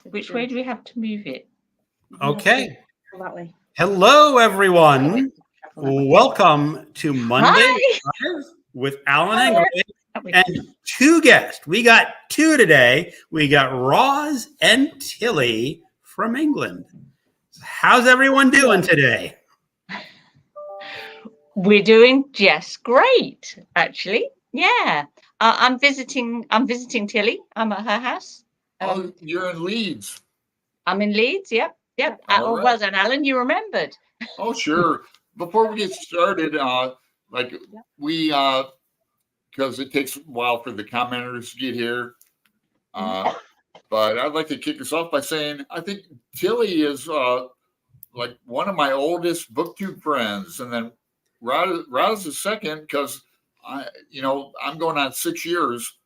Which way do we have to move it? Okay. That way. Hello, everyone. Welcome to Monday Live with Alan and Greg and two guests. We got two today. We got Roz and Tilly from England. How's everyone doing today? We're doing just great, actually. Yeah. I'm visiting Tilly. I'm at her house. You're in Leeds. I'm in Leeds. Yep. Right. Well done, Alan. You remembered. Oh, sure. Before we get started, we because it takes a while for the commenters to get here. But I'd like to kick us off by saying I think Tilly is like one of my oldest BookTube friends, and then Roz is second because I'm going on 6 years,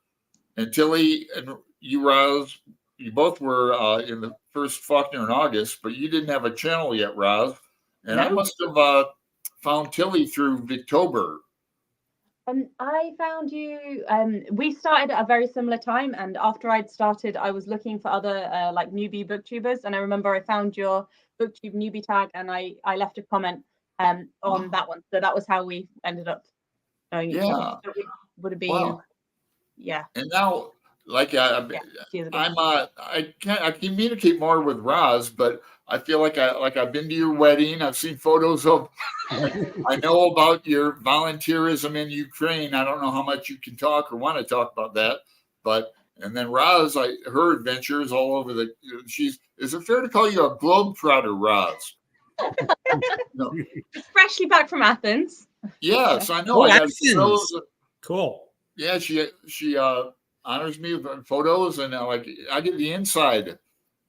and Tilly and you, Roz, you both were in the first Faulkner in August, but you didn't have a channel yet, Roz, and I must have found Tilly through Victober. I found you. We started at a very similar time, and after I'd started, I was looking for other like newbie booktubers, and I remember I found your booktube newbie tag, and I left a comment on that one. So that was how we ended up knowing each other. So it would have been, And now, like I communicate more with Roz, but I feel like I've been to your wedding. I've seen photos of. I know about your volunteerism in Ukraine. I don't know how much you can talk or want to talk about that, and then Roz, her adventures all over the. Is it fair to call you a globetrotter, Roz? No. Freshly back from Athens. Yes, I know. I got photos. Cool. Yeah, she honors me with photos, and I get the inside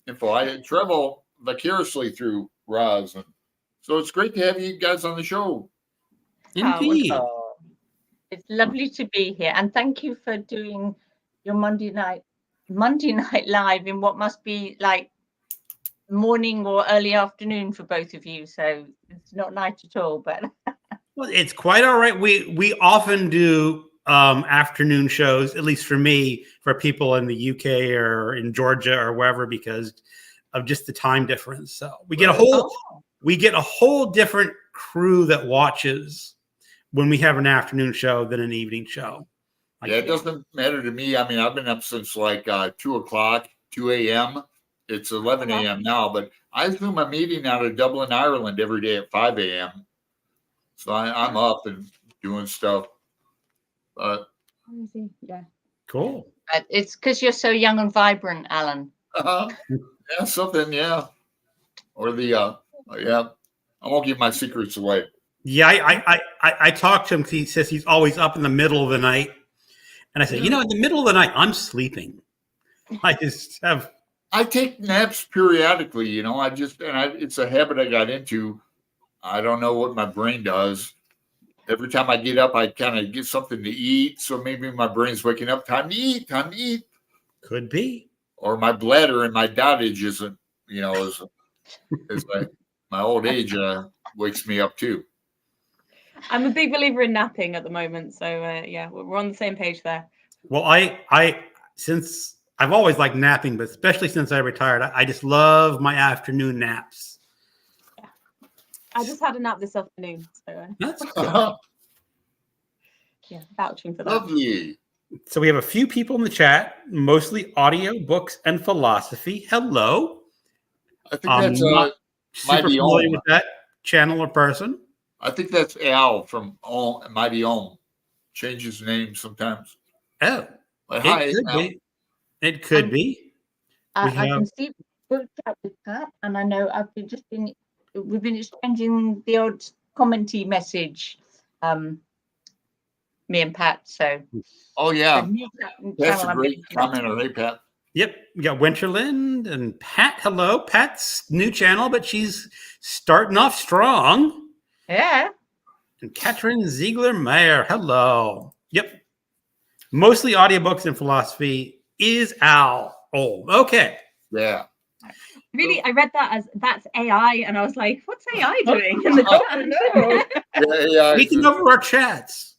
info. I travel vicariously through Roz, and so it's great to have you guys on the show. Indeed. It's lovely to be here, and thank you for doing your Monday night live in what must be like morning or early afternoon for both of you. So it's not night at all, but well, it's quite all right. We often do afternoon shows, at least for me, for people in the UK or in Georgia or wherever, because of just the time difference. So we get a whole different crew that watches when we have an afternoon show than an evening show. It doesn't matter to me. I mean, I've been up since like 2 o'clock, 2 a.m. It's 11 a.m. now, but I Zoom a meeting out of Dublin, Ireland every day at 5 a.m. So I'm up and doing stuff. Cool. It's because you're so young and vibrant, Alan. Yeah, something. Yeah, or the I won't give my secrets away. Yeah, I talked to him. He says he's always up in the middle of the night, and I said, in the middle of the night, I'm sleeping. I take naps periodically. It's a habit I got into. I don't know what my brain does. Every time I get up, I kind of get something to eat. So maybe my brain's waking up. Time to eat. Time to eat. Could be. Or my bladder and my dotage isn't. Is like my old age wakes me up too. I'm a big believer in napping at the moment. So we're on the same page there. Well, since I've always liked napping, but especially since I retired, I just love my afternoon naps. I just had a nap this afternoon. So that's cool. Vouching for that. Lovely. So we have a few people in the chat, mostly audio, books, and philosophy. Hello. I think that's super familiar with that channel or person. I think that's Al from Mighty Om. Changes name sometimes. Oh, hi, it could be. I can see book chat with Pat, and I know we've been exchanging the odd commenty message, me and Pat. So, that's a great commenter, hey Pat. Yep, we got Winterland and Pat. Hello, Pat's new channel, but she's starting off strong. Yeah. And Katrin Ziegler-Meyer. Hello. Yep. Mostly audiobooks and philosophy is Al old. Okay. Yeah. Really, I read that as that's AI, and I was like, "What's AI doing?" In the chat? Speaking over our chats,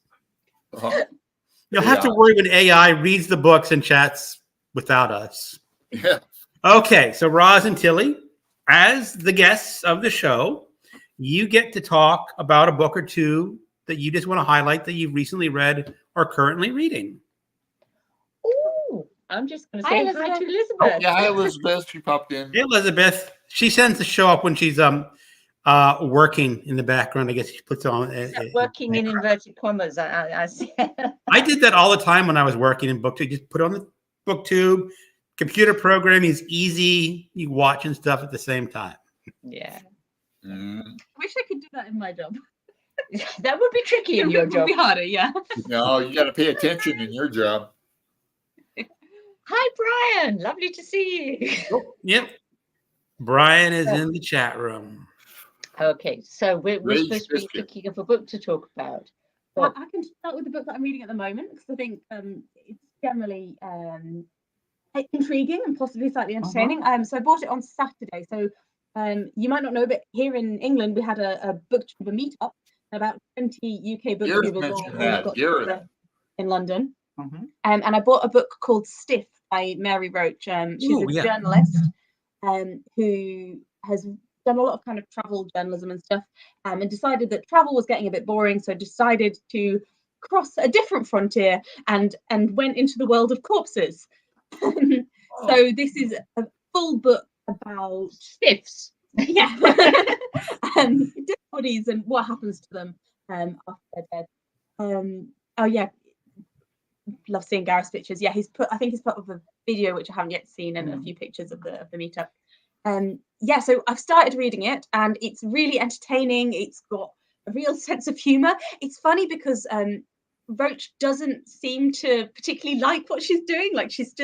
you'll have to worry when AI reads the books and chats without us. Yeah. Okay, so Roz and Tilly, as the guests of the show, you get to talk about a book or two that you just want to highlight that you've recently read or currently reading. Oh, I'm just going to Hi, say hi to Elizabeth. Oh, Elizabeth. yeah, hi, Elizabeth. She popped in. Hey, Elizabeth. She tends to show up when she's working in the background. I guess she puts on Working in inverted commas. I see. I did that all the time when I was working in BookTube. Just put on the BookTube. Computer programming is easy. You watching stuff at the same time. Yeah. Mm. I wish I could do that in my job. That would be tricky in your It would job. be harder, yeah. No, you got to pay attention in your job. Hi, Brian. Lovely to see you. Yep. Brian is in the chat room. Okay, so we're Rage supposed to be biscuit. thinking of a book to talk about. I can start with the book that I'm reading at the moment because I think it's generally intriguing and possibly slightly entertaining. So I bought it on Saturday. So you might not know, but here in England we had a booktuber meetup. About 20 UK Gareth booktubers mentioned all that. got Gareth. together in London. Mhm. And I bought a book called Stiff by Mary Roach. She's Ooh, a yeah. journalist who has done a lot of kind of travel journalism and stuff, and decided that travel was getting a bit boring, so decided to cross a different frontier and went into the world of corpses. So this is a full book about Stiffs. yeah dead bodies and what happens to them after they're dead. Oh yeah, love seeing Gareth's pictures. Yeah, I think he's put up a video which I haven't yet seen and a few pictures of the meetup. Yeah, so I've started reading it and it's really entertaining. It's got a real sense of humor. It's funny because Roach doesn't seem to particularly like what she's doing. Like she's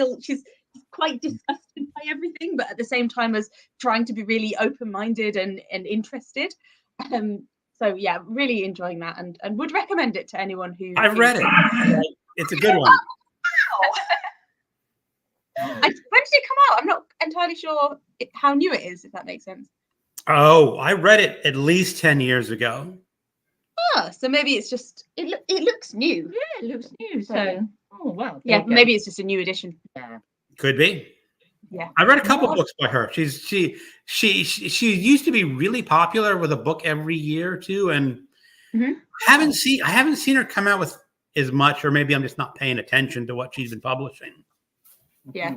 quite disgusted by everything, but at the same time as trying to be really open-minded and interested. So yeah, really enjoying that and would recommend it to anyone who I've read it. It's a good one. When did it come out? I'm not entirely sure how new it is, if that makes sense. Oh, I read it at least 10 years ago. So maybe it's just it looks new. Yeah, it looks new. So, So, oh wow. there yeah, you go. maybe it's just a new edition. Yeah. Could be. Yeah. I read a couple books by her. She used to be really popular with a book every year or two, and I haven't seen her come out with as much, or maybe I'm just not paying attention to what she's been publishing. Yeah.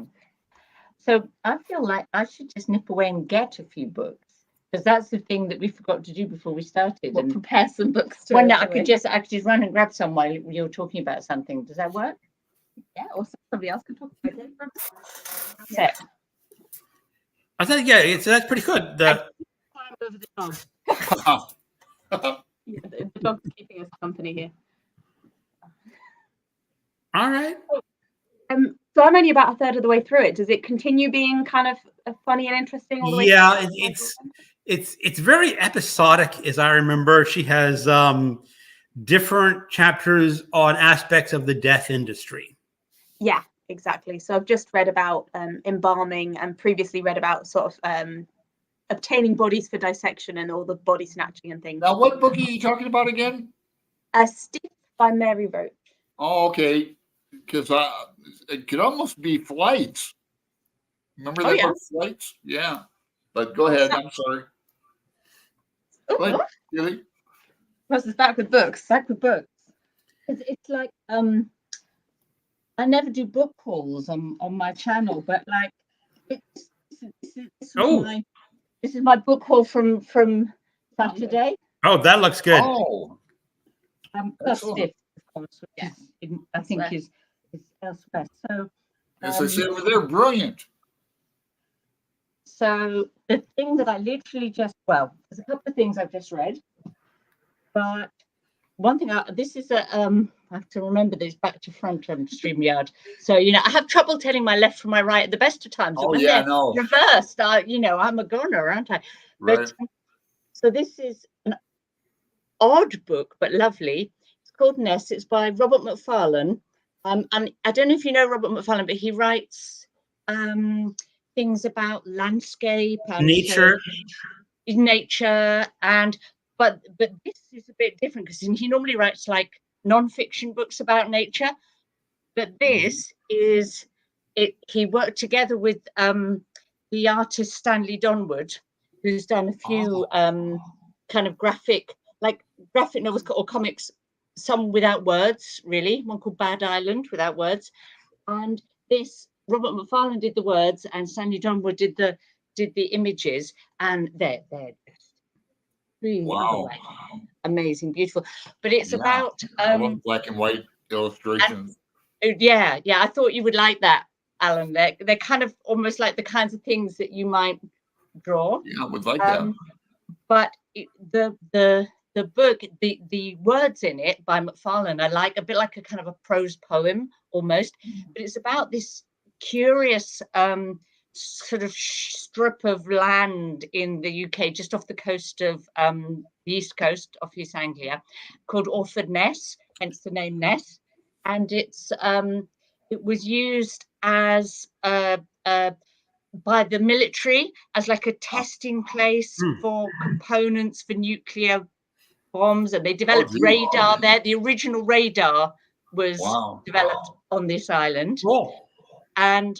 So I feel like I should just nip away and get a few books, because that's the thing that we forgot to do before we started. Well, And prepare some books. well, no, I could just run and grab some while you were talking about something. Does that work? yeah, or somebody else can talk about it. So, I thought, yeah, that's pretty good. The Over the dog. Yeah, the dog's keeping us company here. all right. So I'm only about a third of the way through it. Does it continue being kind of funny and interesting all the way Yeah, through? it's very episodic, as I remember. She has different chapters on aspects of the death industry. Yeah, exactly. So I've just read about embalming and previously read about sort of obtaining bodies for dissection and all the body snatching and things. Now, what book are you talking about again? Stiff by Mary Roach. Oh, okay. Because it could almost be Flights. Remember that book, Flights? Yeah. But go ahead. I'm sorry. Oh, Go ahead, Tilly. Plus it's back with books. back with books. It's like I never do book hauls on my channel, but like this is my book haul from Saturday. Oh, that looks good. Oh, Plus excellent. Stiff, of course, which I think is elsewhere. So as I say over there, brilliant. So the thing that I literally there's a couple of things I've just read, but one thing this is a I have to remember this back to front on StreamYard. So I have trouble telling my left from my right at the best of times. Oh, When yeah, they're no. reversed, I'm a goner, aren't I? Right. But so this is an odd book, but lovely. It's called Nest. It's by Robert Macfarlane. And I don't know if you know Robert Macfarlane, but he writes things about landscape and Nature. but this is a bit different because he normally writes like non-fiction books about nature, but this is it. He worked together with the artist Stanley Donwood, who's done a few kind of graphic novels or comics, some without words, really. One called Bad Island, without words. And this, Robert McFarlane did the words, and Stanley Donwood did the images, and they're just really amazing, beautiful. But it's about I love black and white illustrations. Yeah, I thought you would like that, Alan. They're kind of almost like the kinds of things that you might draw. Yeah, I would like that. But the book, the words in it by McFarlane are like a bit like a kind of a prose poem almost, but it's about this curious sort of strip of land in the UK, just off the coast of the east coast of East Anglia, called Orford Ness, hence the name Ness, and it was used as by the military as like a testing place for components for nuclear bombs, and they developed radar there. The original radar was developed on this island. And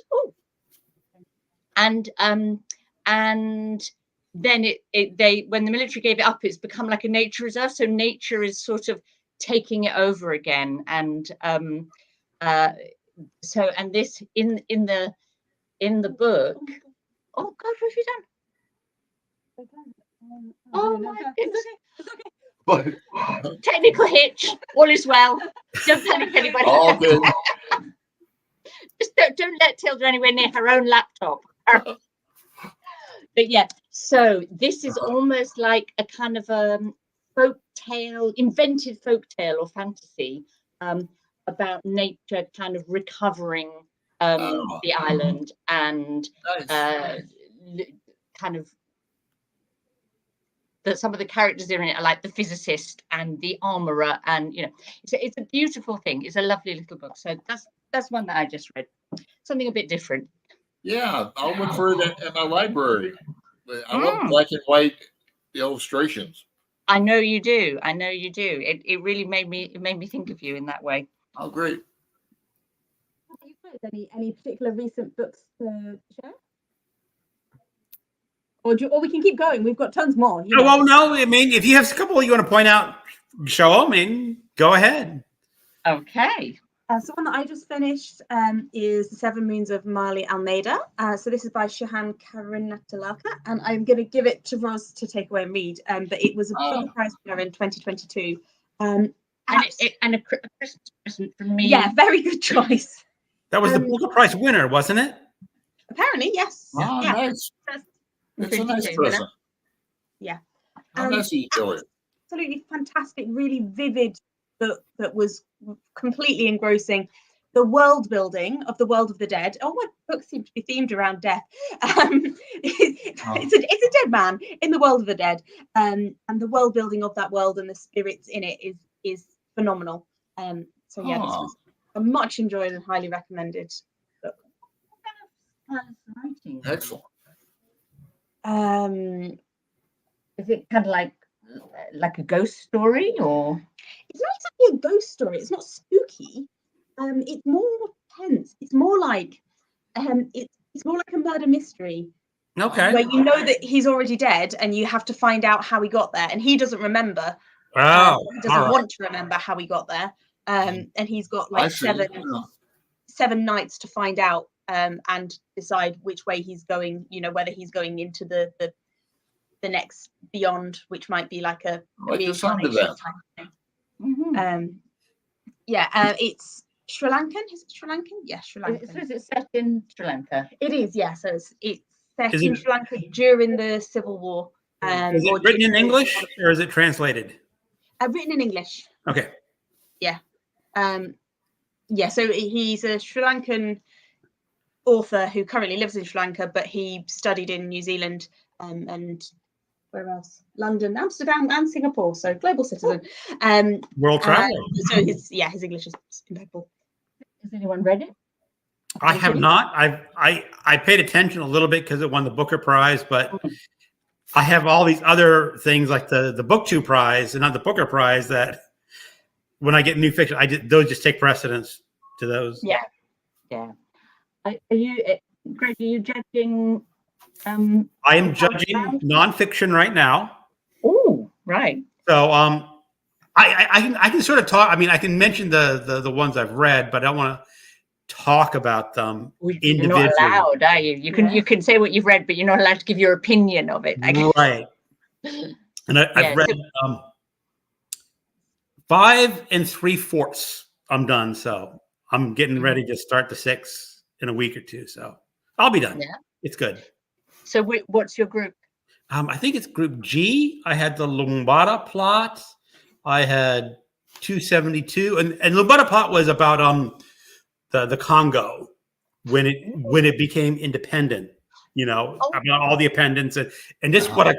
then they when the military gave it up, it's become like a nature reserve. So nature is sort of taking it over again. And so this in the book. Oh God, what have you done? Oh my goodness. But Technical hitch. All is well. Don't panic anybody. all good. Just don't let Tilda anywhere near her own laptop. But yeah, so this is almost like a kind of folk tale, invented folk tale or fantasy about nature kind of recovering the island, and kind of that some of the characters in it are like the physicist and the armorer, and it's a beautiful thing. It's a lovely little book. So that's one that I just read. Something a bit different. Yeah, I'll look for it at my library. I love black and white illustrations. I know you do. It really made me think of you in that way. Oh, great. Any particular recent books to share? Or we can keep going. We've got tons more. Well, no. I mean, if you have a couple you want to point out, show them, and go ahead. Okay. So one that I just finished is The Seven Moons of Marley Almeida. So this is by Shahan Karinatalaka, and I'm going to give it to Roz to take away and read. But it was a Booker Prize winner in 2022. And a Christmas present from me. Yeah, very good choice. That was the Booker Prize winner, wasn't it? Apparently, yes. Oh, yeah. Nice. It's a nice present. Yeah. How nice you do it. Absolutely fantastic, really vivid book that was completely engrossing. The world building of the world of the dead. All my books seem to be themed around death. It's a dead man in the world of the dead, and the world building of that world and the spirits in it is phenomenal. So yeah, this was a much enjoyed and highly recommended book. Excellent. Is it kind of like a ghost story, or? It's not exactly a ghost story. It's not spooky. It's more tense. It's more like it's more like a murder mystery. Okay. Where you know that he's already dead, and you have to find out how he got there, and he doesn't remember. He doesn't want to remember how he got there. And he's got like seven nights to find out and decide which way he's going. Whether he's going into the next beyond, which might be like a reincarnation type thing. It's Sri Lankan. Is it Sri Lankan? Yeah, Sri Lankan. So is it set in Sri Lanka? It is, yeah. So it's set in Sri Lanka during the Civil War. Is it written in English or is it translated? Written in English. Okay. Yeah. So he's a Sri Lankan author who currently lives in Sri Lanka, but he studied in New Zealand and where else? London, Amsterdam, and Singapore. So global citizen. World traveler. So his English is impeccable. Has anyone read it? I have not. I paid attention a little bit because it won the Booker Prize, but I have all these other things like the BookTube Prize and not the Booker Prize that when I get new fiction, those just take precedence to those. Yeah. Are you, Greg? Are you judging I am judging nonfiction right now. Oh, right. So I can sort of talk. I mean, I can mention the ones I've read, but I don't want to talk about them You're not individually. allowed, are you? You can say what you've read, but you're not allowed to give your opinion of it. Right. And I've read 5 3/4. I'm done. So I'm getting ready to start the 6 in a week or two. So I'll be done. Yeah. It's good. So what's your group? I think it's group G. I had the Lumbada plot. I had 272, and Lumbada plot was about the Congo when it became independent. You know, about all the independence and just what a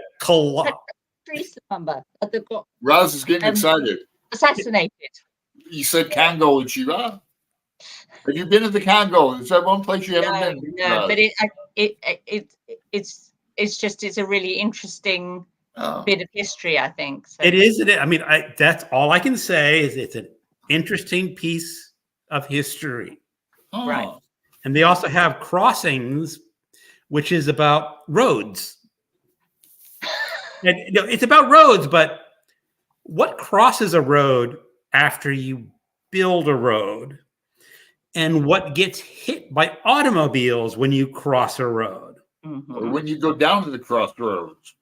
Roz is getting excited. Assassinated. You said Congo and Shiva. Have you been to the Congo? Is that one place you haven't been? No, but it's a really interesting bit of history, I think. So. It is. I mean, that's all I can say is it's an interesting piece of history. Oh. Right. And they also have Crossings, which is about roads. And it's about roads, but what crosses a road after you build a road? And what gets hit by automobiles when you cross a road? Or when you go down to the crossroads,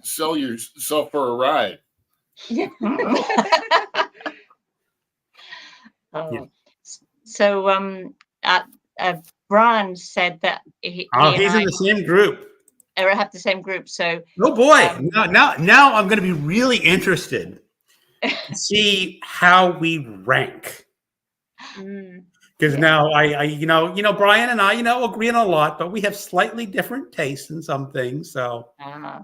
sell yourself for a ride. Yeah. So Brian said that he's in the same group. I have the same group. So oh boy, now I'm going to be really interested to see how we rank. Because now I Brian and I agree on a lot, but we have slightly different tastes in some things. So I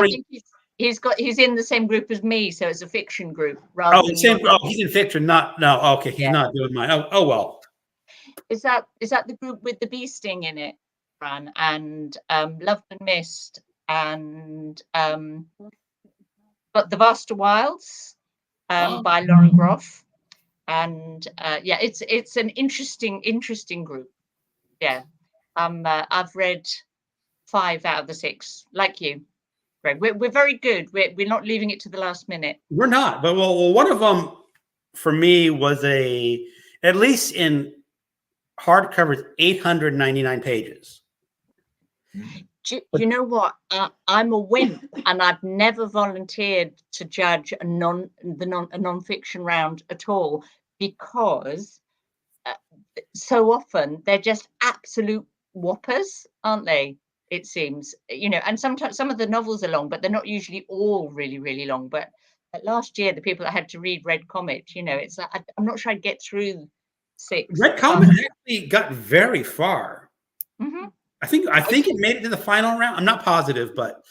think he's in the same group as me, so it's a fiction group rather than he's in fiction, okay, he's not doing mine. Oh well. Is that the group with the bee sting in it, Fran, and Loved and Missed and but The Vaster Wilds by Lauren Groff. And it's an interesting group. Yeah, I've read 5 out of the 6, like you, Greg. We're very good. We're not leaving it to the last minute. We're not, but well, one of them for me was at least in hardcover, 899 pages. Do you know what? I'm a wimp, and I've never volunteered to judge a non-fiction round at all because so often they're just absolute whoppers, aren't they? It seems, and sometimes some of the novels are long, but they're not usually all really, really long. But last year, the people that had to read Comet, it's like, I'm not sure I'd get through 6. Red Comet actually got very far. Mm-hmm. I think it made it to the final round. I'm not positive, but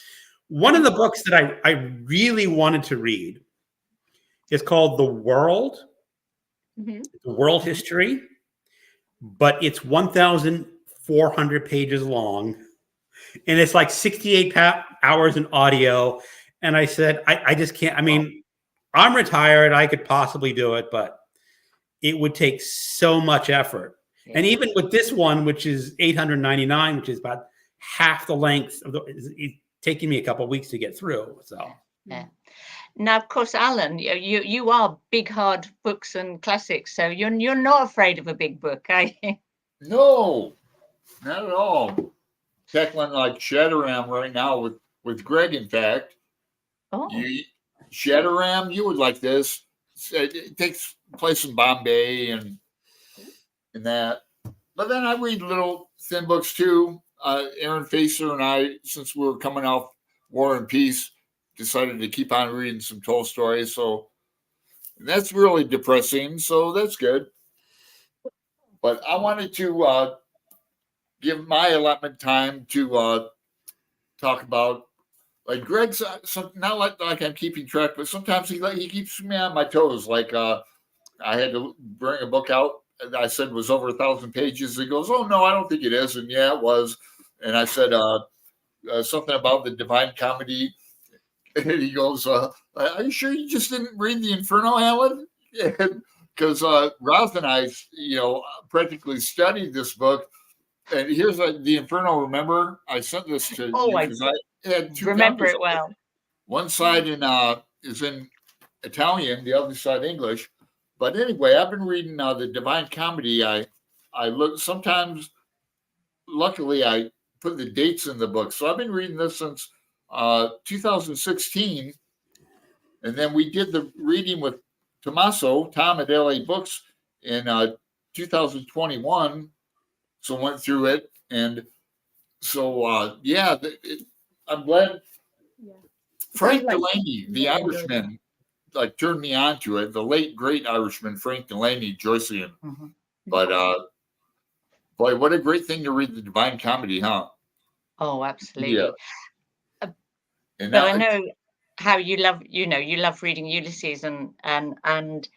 one of the books that I really wanted to read is called The World, The World History, but it's 1,400 pages long, and it's like 68 hours in audio. And I said, I just can't. I mean, I'm retired. I could possibly do it, but it would take so much effort. And even with this one, which is 899, which is about half the length of it's taking me a couple of weeks to get through. So yeah. Now, of course, Alan, you are big hard books and classics, so you're not afraid of a big book, are you? No, not at all. Tackling like Shadowram right now with Greg. In fact, Shadowram, you would like this. It takes place in Bombay and that. But then I read little thin books too. Aaron Facer and I, since we were coming off War and Peace, decided to keep on reading some Tolstoy. So that's really depressing. So that's good. But I wanted to give my allotment time to talk about, like Greg's, not like I'm keeping track, but sometimes he keeps me on my toes. Like I had to bring a book out I said was over 1,000 pages. He goes, "Oh no, I don't think it is." And yeah, it was. And I said something about the Divine Comedy, and he goes, "Are you sure you just didn't read the Inferno, Alan?" Because Roth and I, practically studied this book and here's the Inferno. Remember, I sent this to you I because I had two remember copies. it well. One side is in Italian, the other side English. But anyway, I've been reading the Divine Comedy. I look sometimes. Luckily, I put the dates in the book, so I've been reading this since 2016, and then we did the reading with Tom at LA Books in 2021. So went through it, and so I'm glad. Yeah. Frank Like, Delaney, the really Irishman, like turned me on to it. The late great Irishman Frank Delaney, Joycean. Mm-hmm. But boy, what a great thing to read the Divine Comedy, huh? Oh, absolutely. Yeah. And But I know how you love reading Ulysses, and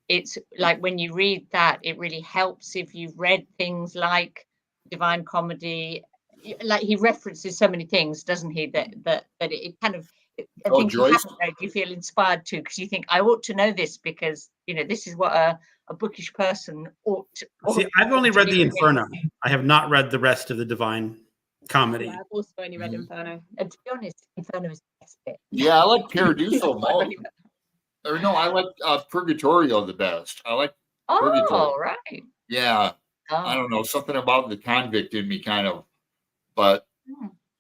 it's like when you read that, it really helps if you've read things like Divine Comedy. Like he references so many things, doesn't he? That it kind of things you Joyce? haven't read, you feel inspired to, because you think I ought to know this, because this is what a bookish person ought to. See, I've only read the Inferno. I have not read the rest of the Divine Comedy. Yeah, I've also only read Inferno. And to be honest, Inferno is the best bit. Yeah, I like Paradiso most. Or no, I like Purgatorio the best. I like Purgatorio. Oh, right. Yeah. I don't know, something about the convict in me kind of. But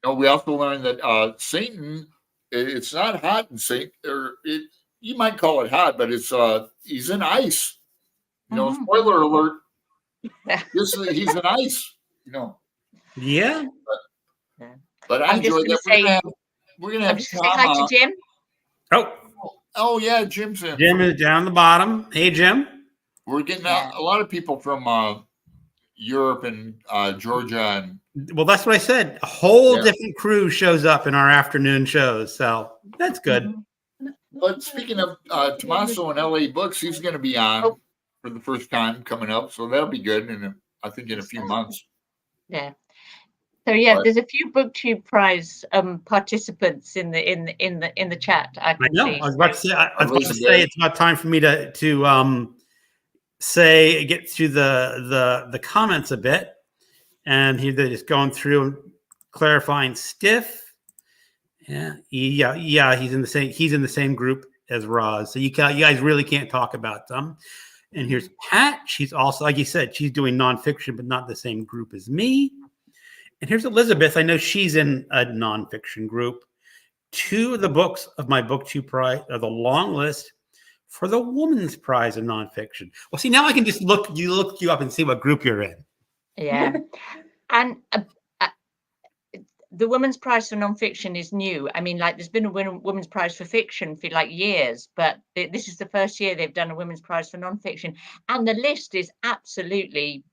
we also learned that Satan, it's not hot in Satan, or you might call it hot, but it's he's in ice. Spoiler alert. He's in ice. Yeah. But I enjoy that. We're gonna have just say hi to Jim. Oh yeah, Jim's in. Jim is down the bottom. Hey, Jim. We're getting a lot of people from Europe and Georgia, and well, that's what I said. A whole different crew shows up in our afternoon shows, so that's good. But speaking of Tommaso and LA Books, he's going to be on for the first time coming up, so that'll be good. And I think in a few months. Yeah. So there's a few BookTube Prize participants in the chat. I know. See. I was about to say it's about time for me to get through the comments a bit, and they're just going through and clarifying. Stiff, yeah. He's in the same group as Roz, so you guys really can't talk about them. And here's Pat. She's also, like you said, she's doing nonfiction, but not the same group as me. And here's Elizabeth. I know she's in a nonfiction group. 2 of the books of my BookTube Prize are the long list for the Woman's Prize in Nonfiction. Well, see, now I can just look you up and see what group you're in. Yeah. And the Women's Prize for Nonfiction is new. I mean, like, there's been a Women's Prize for Fiction for like years, but this is the first year they've done a Women's Prize for Nonfiction. And the list is absolutely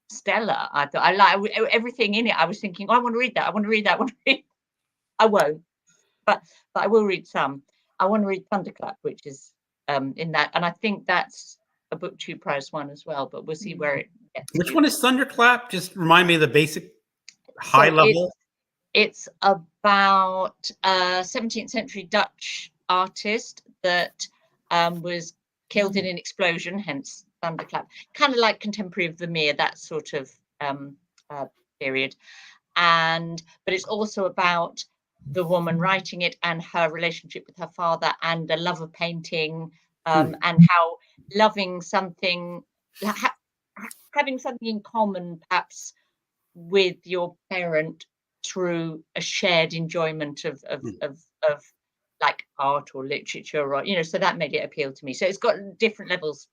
stellar. I thought I like everything in it. I was thinking, I want to read that. I want to read that. I won't, but I will read some. I want to read Thunderclap, which is in that, and I think that's a BookTube Prize one as well. But we'll see where it gets. Which one is Thunderclap? Just remind me of the basic high level. It's about a 17th century Dutch artist that was killed in an explosion, hence Thunderclap. Kind of like contemporary of Vermeer, that sort of period. But it's also about the woman writing it and her relationship with her father and a love of painting, and how loving something, having something in common perhaps with your parent through a shared enjoyment of like art or literature, or so that made it appeal to me. So it's got different levels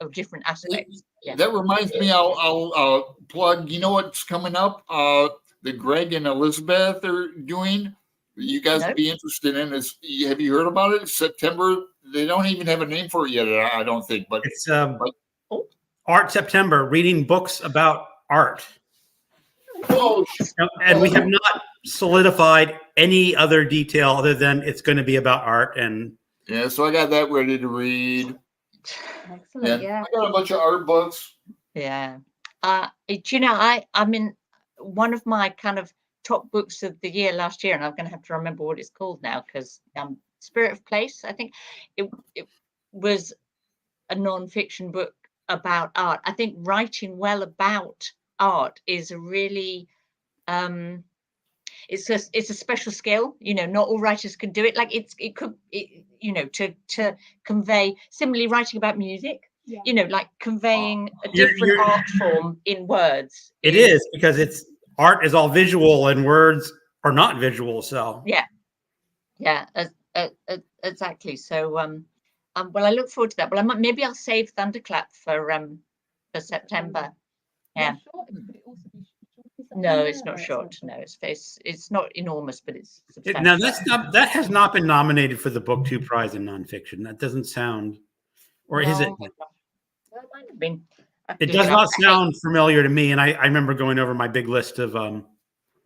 of different aspects. That reminds me, I'll plug, what's coming up, that Greg and Elizabeth are doing. You guys would be interested in this. Have you heard about it? September. They don't even have a name for it yet, I don't think, but it's Art September, reading books about art. And we have not solidified any other detail other than it's going to be about art. And so I got that ready to read. Excellent. I got a bunch of art books. Yeah. I'm in one of my kind of top books of the year last year, and I'm going to have to remember what it's called now, because Spirit of Place, I think it was a non-fiction book about art. I think writing well about art is a really it's a special skill. Not all writers can do it. Like it could to convey, similarly writing about music, like conveying a different art form in words. It is, because art is all visual and words are not visual. So yeah, exactly. So well, I look forward to that. Well, maybe I'll save Thunderclap for September. Yeah. No, it's not short. No, it's not enormous, but it's substantial. Now that has not been nominated for the BookTube Prize in nonfiction. That doesn't sound, or is it? Well, it might have been. It does not sound familiar to me, and I remember going over my big list of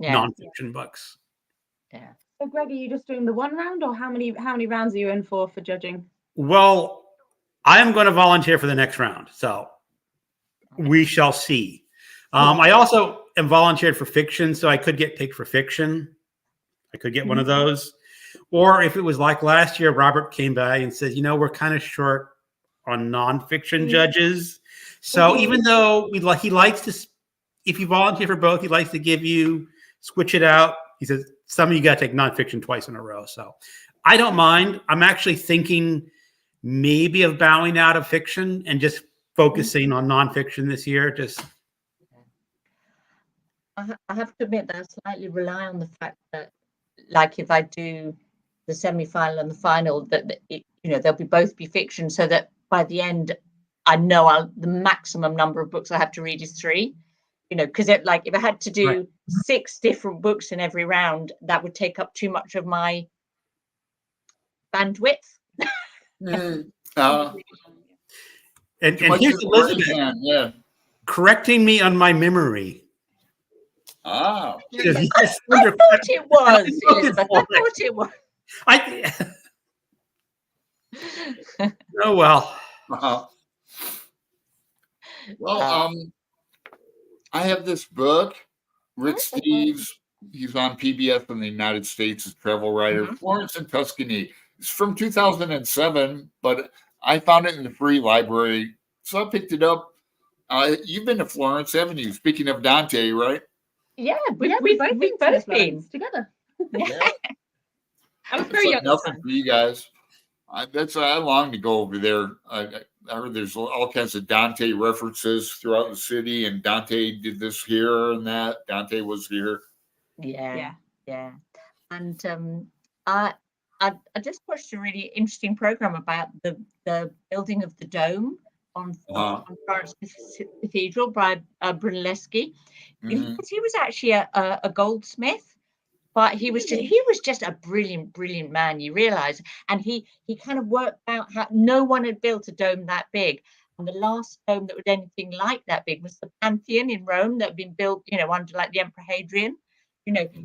nonfiction books. Yeah. So, Greg, are you just doing the one round, or how many rounds are you in for judging? Well, I am going to volunteer for the next round, so we shall see. I also am volunteered for fiction, so I could get picked for fiction. I could get one of those. Or if it was like last year, Robert came by and said, we're kind of short on nonfiction judges. So even though he likes to, if you volunteer for both, he likes to switch it out. He says, some of you got to take nonfiction twice in a row. So I don't mind. I'm actually thinking maybe of bowing out of fiction and just focusing on nonfiction this year. I have to admit that I slightly rely on the fact that, like, if I do the semi-final and the final, that they'll both be fiction, so that by the end, I know the maximum number of books I have to read is 3. Because if I had to do 6 different books in every round, that would take up too much of my bandwidth. And here's Elizabeth correcting me on my memory. Ah, I thought it was, Elizabeth. I thought it was. Oh, well. Well, I have this book, Rick Steves. He's on PBS in the United States as travel writer, Florence and Tuscany. It's from 2007, but I found it in the free library, so I picked it up. You've been to Florence, haven't you? Speaking of Dante, right? Yeah, we've both been together. Yeah. I was very young. Nothing for you guys. I long to go over there. I heard there's all kinds of Dante references throughout the city, and Dante did this here and that. Dante was here. Yeah. And I just watched a really interesting program about the building of the dome on Florence Cathedral by Brunelleschi. He was actually a goldsmith, but he was just a brilliant man, you realize. And he kind of worked out how no one had built a dome that big, and the last dome that was anything like that big was the Pantheon in Rome, that had been built under like the Emperor Hadrian.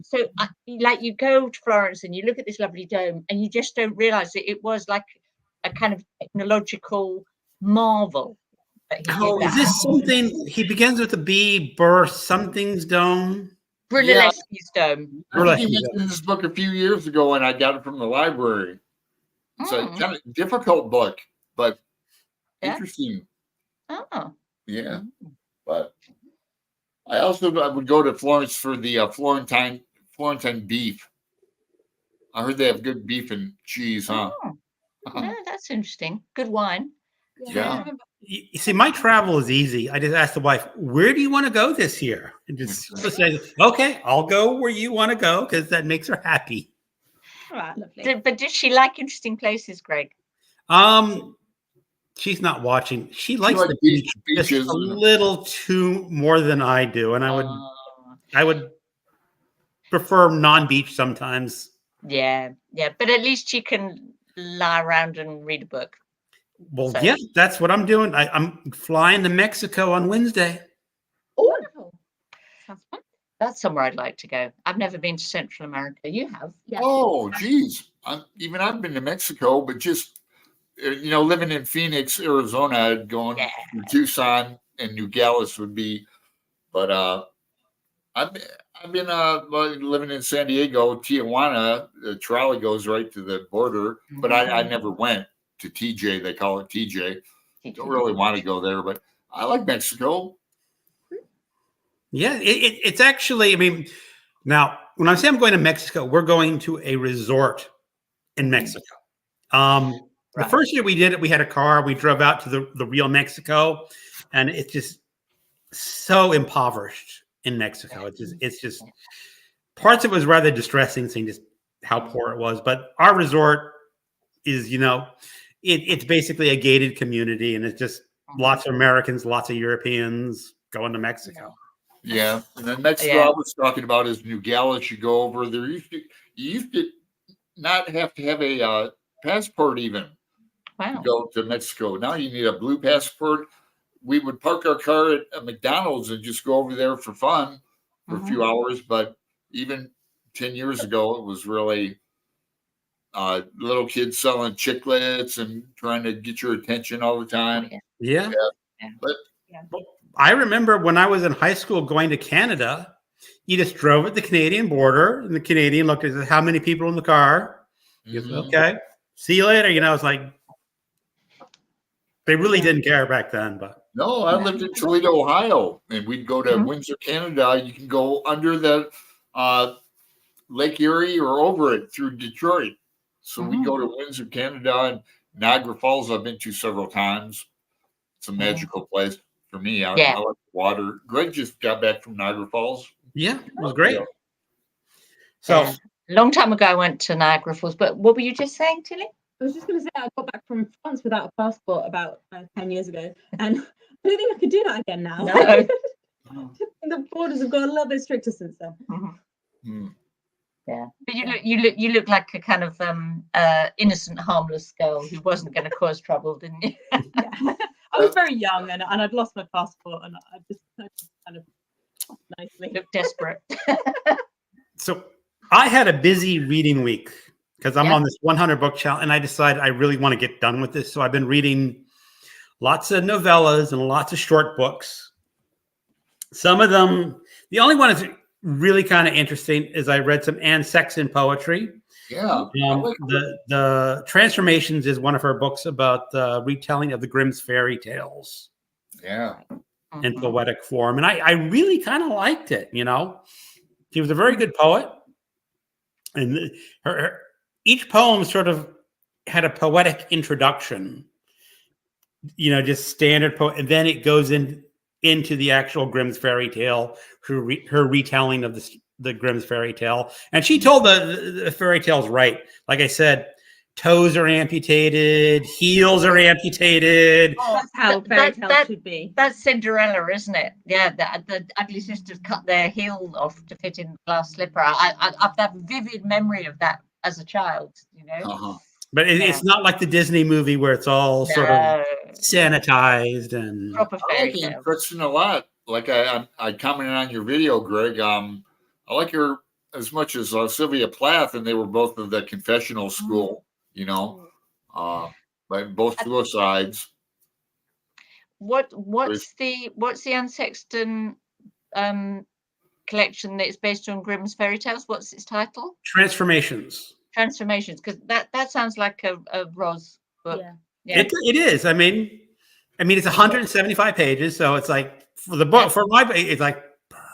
So you go to Florence and you look at this lovely dome, and you just don't realize that it was like a kind of technological marvel. Is this something? He begins with a B. Something's dome. Brunelleschi's dome. I think he mentioned this book a few years ago, and I got it from the library. It's a kind of difficult book, but interesting. Oh, yeah. But I would go to Florence for the Florentine beef. I heard they have good beef and cheese, huh? Yeah, that's interesting. Good wine. Yeah. You see, my travel is easy. I just ask the wife, "Where do you want to go this year?" And just say, "Okay, I'll go where you want to go," because that makes her happy. All right, lovely. But did she like interesting places, Greg? She's not watching. She likes the beach just a little too more than I do, and I would prefer non-beach sometimes. Yeah. But at least she can lie around and read a book. Well, yeah, that's what I'm doing. I'm flying to Mexico on Wednesday. Oh, sounds fun. That's somewhere I'd like to go. I've never been to Central America. You have? Yeah. Oh, geez. I've been to Mexico, but just living in Phoenix, Arizona, going to Tucson and Nogales would be. But I've been living in San Diego, Tijuana. The trolley goes right to the border, but I never went to TJ. They call it TJ. Don't really want to go there, but I like Mexico. Yeah, it's actually, I mean, now when I say I'm going to Mexico, we're going to a resort in Mexico. The first year we did it, we had a car, we drove out to the real Mexico, and it's just so impoverished in Mexico. It's just parts of it was rather distressing, seeing just how poor it was. But our resort is, it's basically a gated community, and it's just lots of Americans, lots of Europeans going to Mexico. Yeah, and then Mexico I was talking about is New Gales. You go over there. You used to not have to have a passport even to go to Mexico. Now you need a blue passport. We would park our car at a McDonald's and just go over there for fun for a few hours. But even 10 years ago, it was really little kids selling chiclets and trying to get your attention all the time. Yeah. But I remember when I was in high school going to Canada, you just drove at the Canadian border, and the Canadian looked at how many people in the car. Goes, okay, see you later. It's like they really didn't care back then. But no, I lived in Toledo, Ohio, and we'd go to Windsor, Canada. You can go under the Lake Erie or over it through Detroit. So we go to Windsor, Canada, and Niagara Falls I've been to several times. It's a magical place for me. I like the water. Greg just got back from Niagara Falls. Yeah, it was great. So a long time ago I went to Niagara Falls, but what were you just saying, Tilly? I was just going to say I got back from France without a passport about 10 years ago, and I don't think I could do that again now. No. The borders have got a little bit stricter since then. Yeah, but you look like a kind of innocent, harmless girl who wasn't going to cause trouble, didn't you? I was very young, and I'd lost my passport, and I just kind of nicely looked desperate. So I had a busy reading week because I'm on this 100 book challenge, and I decided I really want to get done with this. So I've been reading lots of novellas and lots of short books. Some of them, the only one that's really kind of interesting is I read some Anne Sexton poetry. Yeah. The Transformations is one of her books about the retelling of the Grimm's fairy tales. Yeah. In poetic form. And I really kind of liked it, She was a very good poet. And each poem sort of had a poetic introduction, just standard poet. And then it goes into the actual Grimm's fairy tale, her retelling of the Grimm's fairy tale. And she told the fairy tales right. Like I said, toes are amputated, heels are amputated. That's how fairy tales should be. That's Cinderella, isn't it? Yeah, the ugly sisters cut their heel off to fit in the glass slipper. I've that vivid memory of that as a child, But it's not like the Disney movie where it's all sort of sanitized and proper fairy tale. I like Kristen a lot. Like I commented on your video, Greg. I like her as much as Sylvia Plath, and they were both of the confessional school. Like both suicides. What's the Anne Sexton collection that is based on Grimm's fairy tales? What's its title? Transformations, because that sounds like a Roz book. Yeah. It is. I mean it's 175 pages, so it's like for the book for my it's like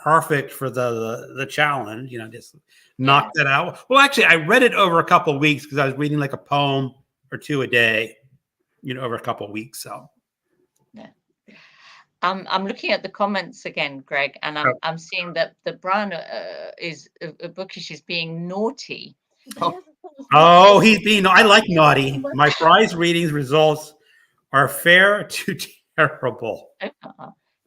perfect for the challenge. Just knock that out. Well, actually, I read it over a couple of weeks because I was reading like a poem or two a day, over a couple of weeks. So, I'm looking at the comments again, Greg, and I'm seeing that Brian is bookish is being naughty. Oh, he's being. I like naughty. My prize readings results are fair to terrible.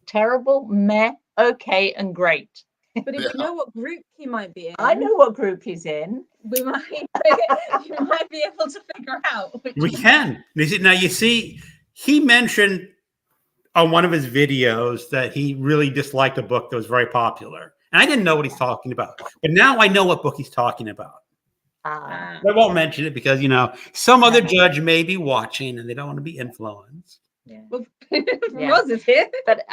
Terrible, meh, okay, and great. But if you know what group he might be in, I know what group he's in. You might be able to figure out. We can. Now you see, he mentioned on one of his videos that he really disliked a book that was very popular, and I didn't know what he's talking about. But now I know what book he's talking about. I won't mention it because some other judge may be watching and they don't want to be influenced. Roz is here, but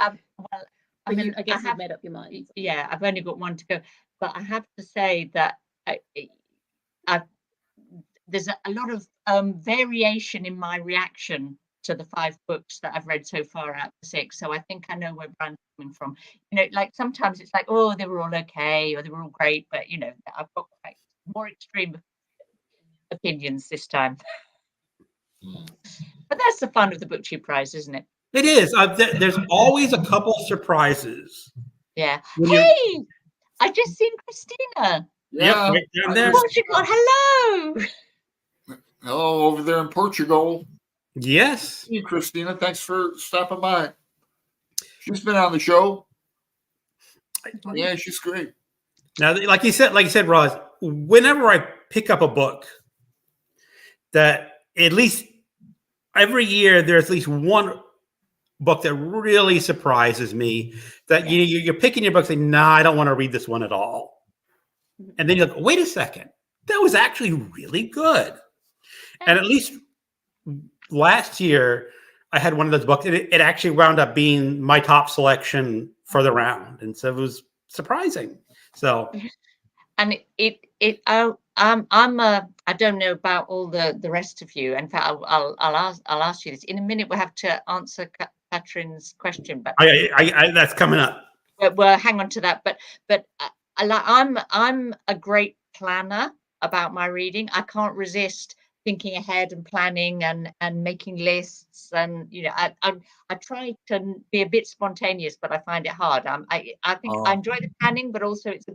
I mean, I guess you've made up your mind. Yeah, I've only got one to go, but I have to say that there's a lot of variation in my reaction to the 5 books that I've read so far out of the 6. So I think I know where Brian's coming from. You know, like sometimes it's like, oh, they were all okay or they were all great, but you know, I've got quite more extreme opinions this time. But that's the fun of the BookTube Prize, isn't it? It is. There's always a couple surprises. Yeah. When Hey, I just seen Christina. Yep, Yeah. right down there. Portugal. Hello. Hello, over there in Portugal. Yes. Hey, Christina, thanks for stopping by. She's been on the show. Yeah, she's great. Now, like you said, Roz, whenever I pick up a book, that at least every year there's at least one book that really surprises me. That you're picking your book, saying, "Nah, I don't want to read this one at all," and then you're like, "Wait a second, that was actually really good." And at least last year, I had one of those books, and it actually wound up being my top selection for the round, and so it was surprising. So, and I don't know about all the rest of you. In fact, I'll ask you this in a minute. We'll have to answer Catherine's question, but I that's coming up. We'll hang on to that. But I'm a great planner about my reading. I can't resist thinking ahead and planning and making lists, and you know, I try to be a bit spontaneous, but I find it hard. I think I enjoy the planning, but also it's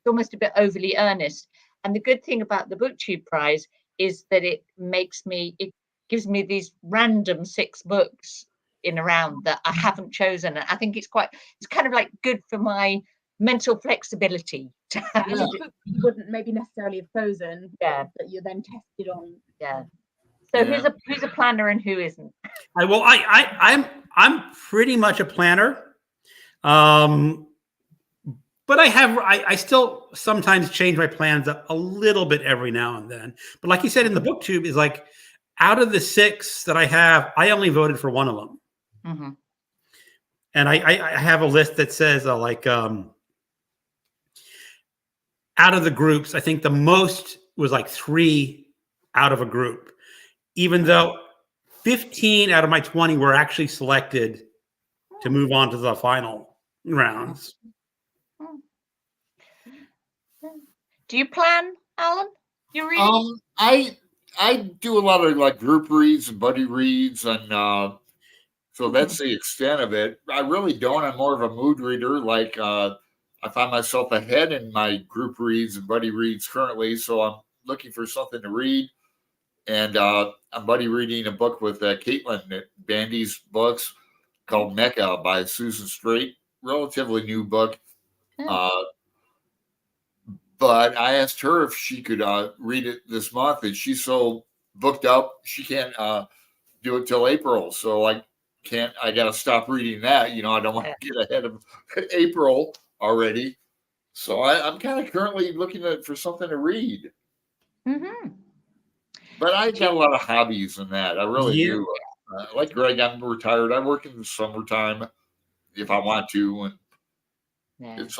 almost a bit overly earnest. And the good thing about the BookTube Prize is that it gives me these random 6 books in a round that I haven't chosen. And I think it's kind of like good for my mental flexibility to have you wouldn't maybe necessarily have chosen, but you're then tested on. So who's a planner and who isn't? I'm pretty much a planner, but I still sometimes change my plans up a little bit every now and then. But like you said, in the BookTube is like, out of the 6 that I have, I only voted for one of them. Mm-hmm. And I have a list that says out of the groups, I think the most was like 3 out of a group, even though 15 out of my 20 were actually selected to move on to the final rounds. Do you plan, Alan? You read? I do a lot of like group reads and buddy reads, and so that's the extent of it. I really don't. I'm more of a mood reader. Like I find myself ahead in my group reads and buddy reads currently, so I'm looking for something to read. And I'm buddy reading a book with Caitlin at Bandy's Books called Mecca by Susan Straight. Relatively new book. But I asked her if she could read it this month, and she's so booked up she can't do it till April. So I got to stop reading that. You know, I don't want to get ahead of April already. So I'm kind of currently looking for something to read. Mm-hmm. But I got a lot of hobbies in that. I really do. Like Greg, I'm retired. I work in the summertime if I want to, and it's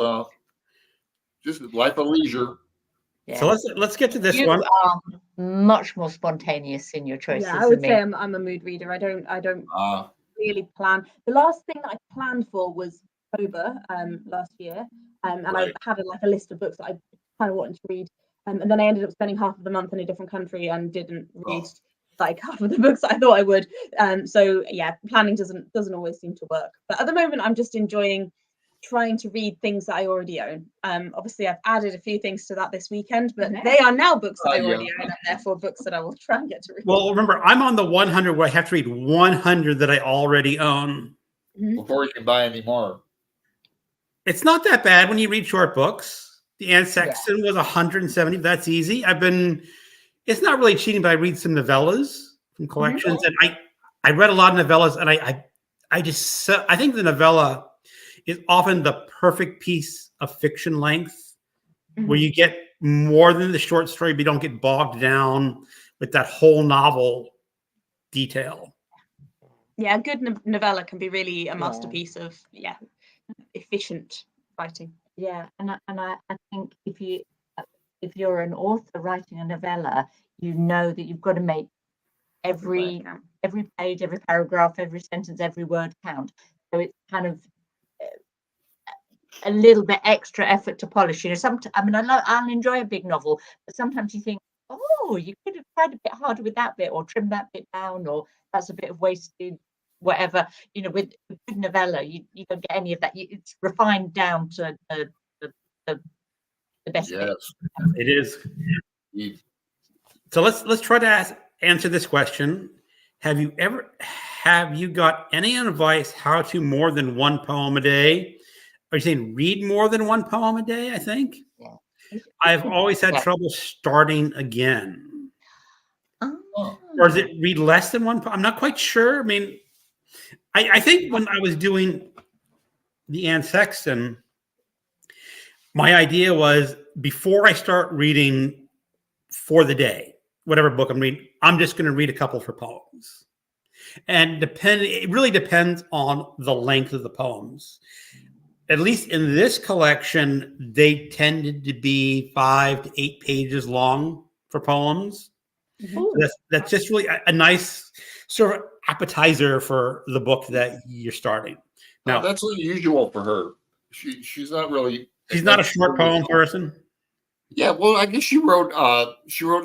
just life of leisure. Yeah. So let's get to this one. You are much more spontaneous in your choices. Yeah, I would say I'm a mood reader. I don't really plan. The last thing that I planned for was October last year, and I had a list of books that I kind of wanted to read, and then I ended up spending half of the month in a different country and didn't read like half of the books that I thought I would. So yeah, planning doesn't always seem to work. But at the moment, I'm just enjoying trying to read things that I already own. Obviously, I've added a few things to that this weekend, but they are now books that I already own, and therefore books that I will try and get to read. Well, remember, I'm on the 100 where I have to read 100 that I already own before you can buy any more. It's not that bad when you read short books. The Anne Sexton was 170. That's easy. It's not really cheating, but I read some novellas from collections, and I read a lot of novellas, and I think the novella is often the perfect piece of fiction length where you get more than the short story, but you don't get bogged down with that whole novel detail. Yeah, a good novella can be really a masterpiece of efficient writing. Yeah, and I think if you're an author writing a novella, you know that you've got to make every page, every paragraph, every sentence, every word count. So it's kind of a little bit extra effort to polish. I'll enjoy a big novel, but sometimes you think, oh, you could have tried a bit harder with that bit, or trimmed that bit down, or that's a bit of wasted whatever. With a good novella, you don't get any of that. It's refined down to the best bit. It is. So let's try to answer this question. Have you got any advice how to more than one poem a day? Are you saying read more than one poem a day? I think. Yeah. I've always had trouble starting again. Oh. Or is it read less than one poem? I'm not quite sure. I mean, I think when I was doing the Anne Sexton, my idea was before I start reading for the day, whatever book I'm reading, I'm just going to read a couple of her poems. And it really depends on the length of the poems. At least in this collection, they tended to be 5 to 8 pages long for poems. So that's just really a nice sort of appetizer for the book that you're starting. Now, that's unusual for her. She's not really. She's not a short poem person. Yeah, well, I guess she wrote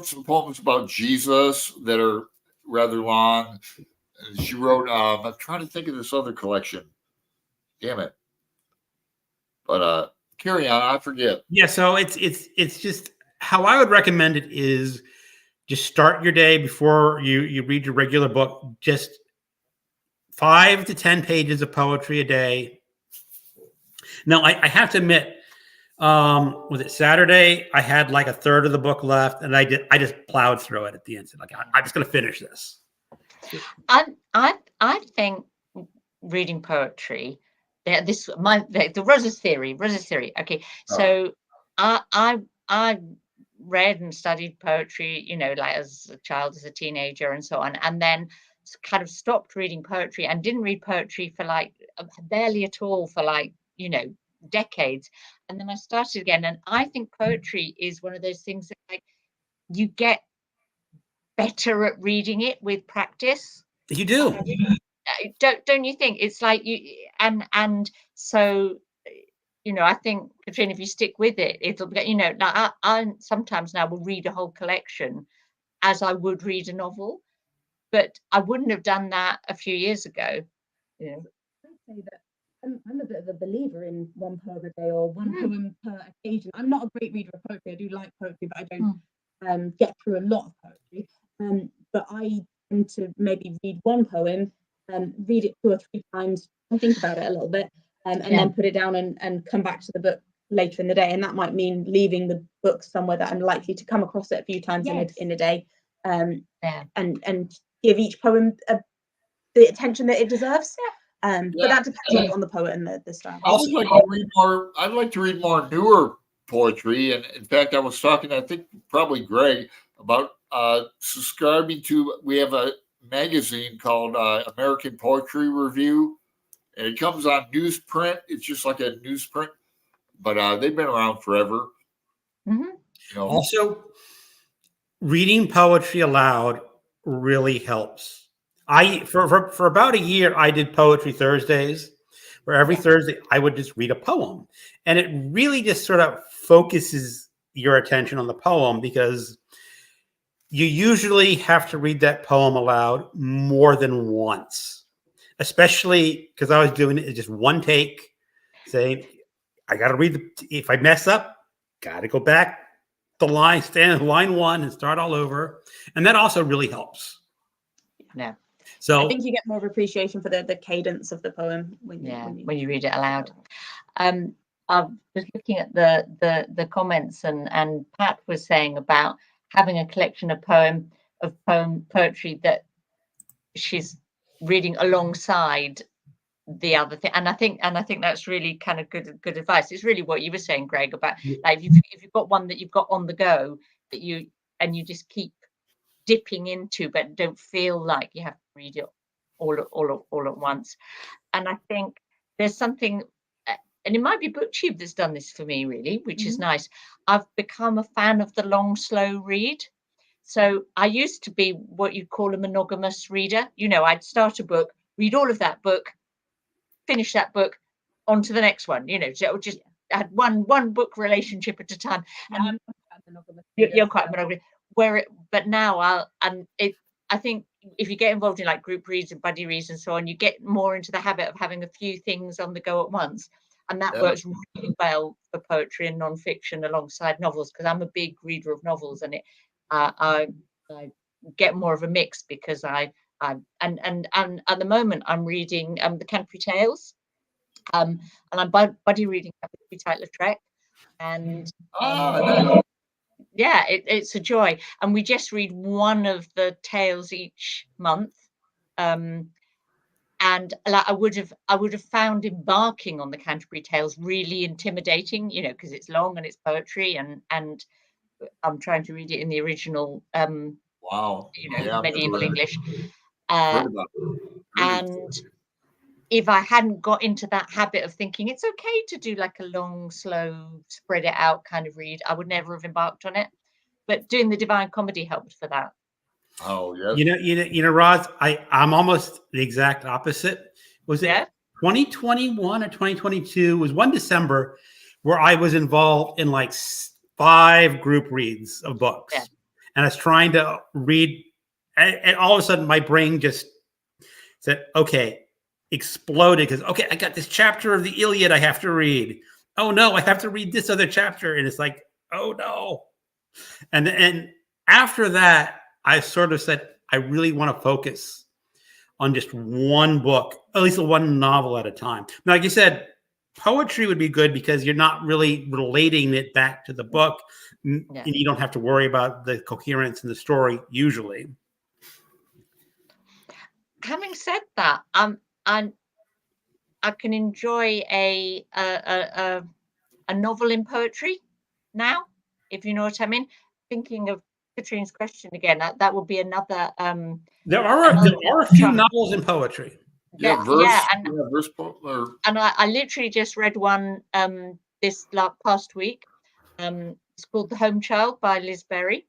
some poems about Jesus that are rather long. She wrote. I'm trying to think of this other collection. Damn it! But carry on. I forget. Yeah, so it's just how I would recommend it is just start your day before you read your regular book. Just 5 to 10 pages of poetry a day. Now, I have to admit, was it Saturday? I had like a third of the book left, and I just plowed through it at the end. Like I'm just going to finish this. I think reading poetry. The Rosa's theory. Okay, so I read and studied poetry, like as a child, as a teenager, and so on, and then kind of stopped reading poetry and didn't read poetry for like barely at all for like decades, and then I started again. And I think poetry is one of those things that like you get better at reading it with practice. You do. Don't you think? It's like you and so I think, Katrina, if you stick with it, it'll get like I sometimes now will read a whole collection as I would read a novel, but I wouldn't have done that a few years ago. I'd say that I'm a bit of a believer in one poem a day or one poem per occasion. I'm not a great reader of poetry. I do like poetry, but I don't get through a lot of poetry. But I tend to maybe read one poem, read it 2 or 3 times, and think about it a little bit, and then put it down and come back to the book later in the day. And that might mean leaving the book somewhere that I'm likely to come across it a few times in a day, and give each poem the attention that it deserves. But that depends on the poet and the style. I'd like to read more newer poetry, and in fact, I was talking, I think probably Greg, about subscribing to. We have a magazine called American Poetry Review, and it comes on newsprint. It's just like a newsprint, but they've been around forever. Mm-hmm. Also, reading poetry aloud really helps. For about a year, I did Poetry Thursdays, where every Thursday I would just read a poem. And it really just sort of focuses your attention on the poem, because you usually have to read that poem aloud more than once, especially because I was doing it in just one take, saying, I got to read if I mess up, got to go back the line, stand line 1 and start all over. And that also really helps. Yeah. So I think you get more of appreciation for the cadence of the poem when you read it aloud. I was looking at the comments, and Pat was saying about having a collection of poetry that she's reading alongside the other thing, and I think that's really kind of good advice. It's really what you were saying, Greg, about like if you've got one that you've got on the go that you just keep dipping into, but don't feel like you have to read it all at once. And I think there's something, and it might be BookTube that's done this for me, really, which is nice. I've become a fan of the long, slow read. So I used to be what you'd call a monogamous reader. I'd start a book, read all of that book, finish that book, on to the next one. So just had one book relationship at a time. And you're quite monogamous. But now I think if you get involved in like group reads and buddy reads and so on, you get more into the habit of having a few things on the go at once. And that works really well for poetry and nonfiction alongside novels, because I'm a big reader of novels, and I get more of a mix because and at the moment I'm reading the Canterbury Tales, and I'm buddy reading Tilly-Lautrec, and yeah, it's a joy. And we just read one of the tales each month. And like, I would have found embarking on the Canterbury Tales really intimidating, because it's long and it's poetry, and I'm trying to read it in the original medieval English. And if I hadn't got into that habit of thinking it's okay to do like a long, slow, spread it out kind of read, I would never have embarked on it. But doing the Divine Comedy helped for that. Oh yes. Roz, I'm almost the exact opposite. Was it 2021 or 2022? Was one December where I was involved in like 5 group reads of books, and I was trying to read, and all of a sudden my brain just said, "Okay," exploded, because I got this chapter of the Iliad I have to read. Oh no, I have to read this other chapter, and it's like, oh no. And after that, I sort of said, I really want to focus on just one book, at least one novel at a time. Now, like you said, poetry would be good because you're not really relating it back to the book, and you don't have to worry about the coherence in the story usually. Having said that, I can enjoy a novel in poetry now, if you know what I mean. Thinking of Katrine's question again, that would be another. There are a few novels in poetry. Verse. And I literally just read one this past week. It's called The Home Child by Liz Berry,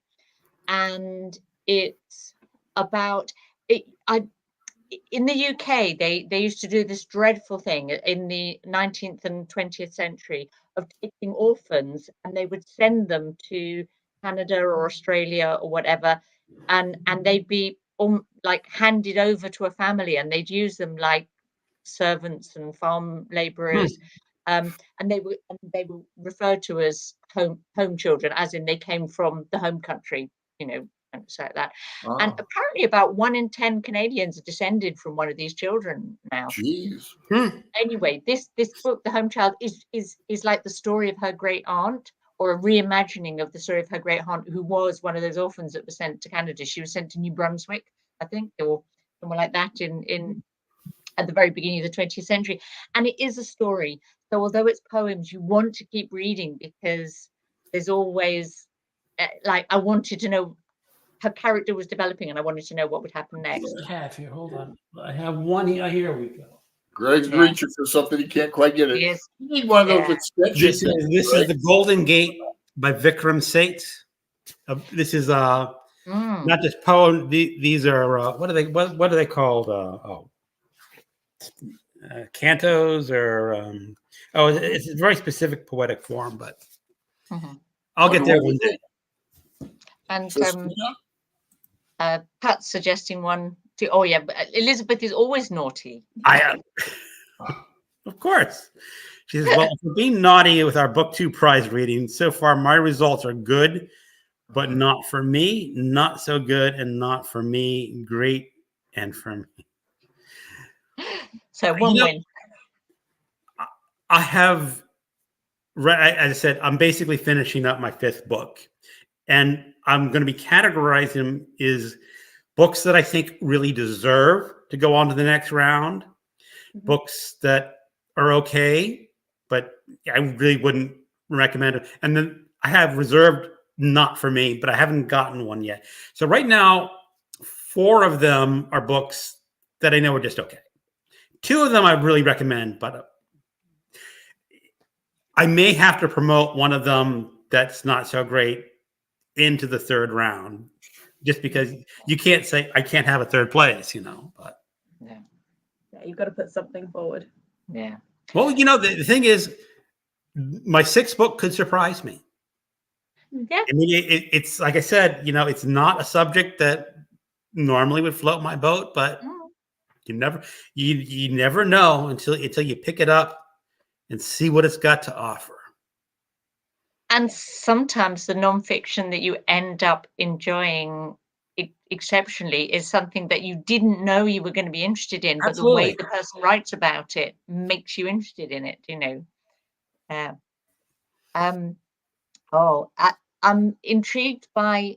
and it's about it. In the UK, they used to do this dreadful thing in the 19th and 20th century of taking orphans, and they would send them to Canada or Australia or whatever, and they'd be like handed over to a family, and they'd use them like servants and farm laborers. And they were referred to as home children, as in they came from the home country, and so like that. And apparently about 1 in 10 Canadians are descended from one of these children now. Jeez. Anyway, this book, The Home Child, is like the story of her great aunt, or a reimagining of the story of her great aunt, who was one of those orphans that was sent to Canada. She was sent to New Brunswick, I think, or somewhere like that in at the very beginning of the 20th century. And it is a story. So although it's poems, you want to keep reading, because there's always like, I wanted to know, her character was developing, and I wanted to know what would happen next. Here, hold on. I have one here. Here we go. Greg's reaching for something, he can't quite get it. Yes. You need one of those extensions. This is The Golden Gate by Vikram Seth. This is not just poem. These are what are they called? Cantos, or it's a very specific poetic form, but I'll get there one day. And Pat's suggesting one too. Oh yeah, but Elizabeth is always naughty. I am. Of course. She says, well, for being naughty with our book 2 prize reading, so far my results are good, but not for me, not so good, and not for me, great, and for me. So one win. I have read, as I said, I'm basically finishing up my 5th book, and I'm going to be categorizing them as books that I think really deserve to go on to the next round, books that are okay, but I really wouldn't recommend it. And then I have reserved not for me, but I haven't gotten one yet. So right now, 4 of them are books that I know are just okay. 2 of them I really recommend, but I may have to promote one of them that's not so great into the 3rd round. just because you can't say I can't have a third place, but Yeah. Yeah, you've got to put something forward. Yeah. well, the thing is, my sixth book could surprise me. Yeah. I mean, it's like I said, it's not a subject that normally would float my boat, but you never know until you pick it up and see what it's got to offer. And sometimes the nonfiction that you end up enjoying exceptionally is something that you didn't know you were going to be interested in, but the way Absolutely. the person writes about it makes you interested in it, Yeah. I'm intrigued by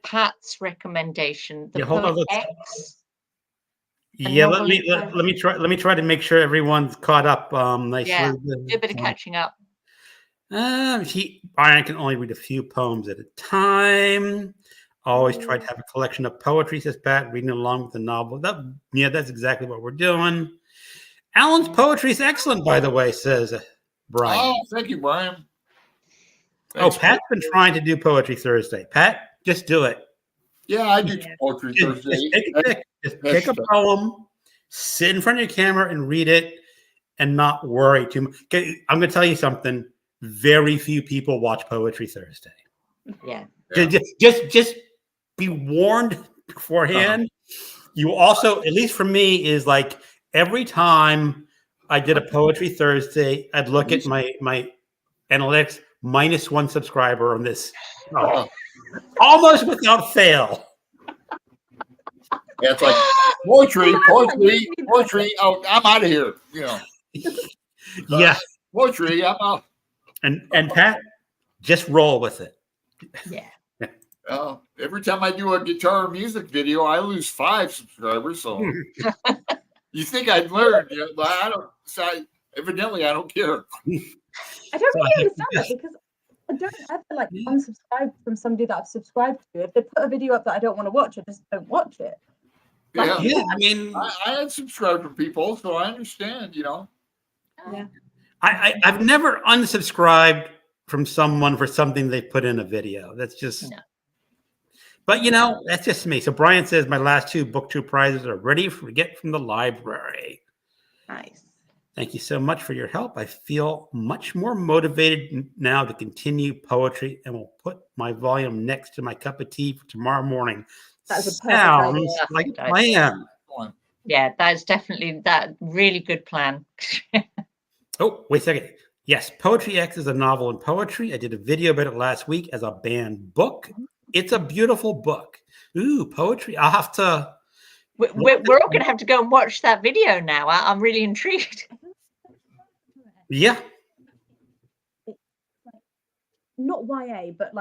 Pat's recommendation, The Yeah, hold on. Poet X. Yeah, novel in let me try to make sure everyone's caught up nicely. Yeah, do a bit of catching up. Brian can only read a few poems at a time. Always try to have a collection of poetry, says Pat, reading along with the novel. That's exactly what we're doing. Alan's poetry is excellent, by the way, says Brian. Oh, thank you, Brian. Thanks, Pat's been trying to do Poetry Thursday. Pat, just do it. Yeah, I do Poetry Thursday. Just pick a poem, sit in front of your camera and read it, and not worry too much. I'm going to tell you something. Very few people watch Poetry Thursday. Yeah. Just be warned beforehand. You also, at least for me, is like every time I did a Poetry Thursday, I'd look at my analytics, -1 subscriber on this. Almost without fail. Yeah, it's like poetry. Oh, I'm out of here. Yeah. Poetry. I'm out. And Pat, just roll with it. Yeah. Every time I do a guitar music video, I lose 5 subscribers. So you think I'd learn? But I don't. So evidently, I don't care. I don't really understand that because I don't ever unsubscribe from somebody that I've subscribed to. If they put a video up that I don't want to watch, I just don't watch it. Yeah, I mean, I had subscribed from people, so I understand. Yeah. I've never unsubscribed from someone for something they put in a video. That's just. No. But that's just me. So Brian says my last 2 BookTube prizes are ready to get from the library. Nice. Thank you so much for your help. I feel much more motivated now to continue poetry, and will put my volume next to my cup of tea for tomorrow morning. That's a perfect idea. Like a plan. Yeah, that's definitely that really good plan. Oh, wait a second. Yes, Poetry X is a novel in poetry. I did a video about it last week as a banned book. It's a beautiful book. Ooh, poetry. I'll have to. We're all going to have to go and watch that video now. I'm really intrigued. Yeah. Not YA, but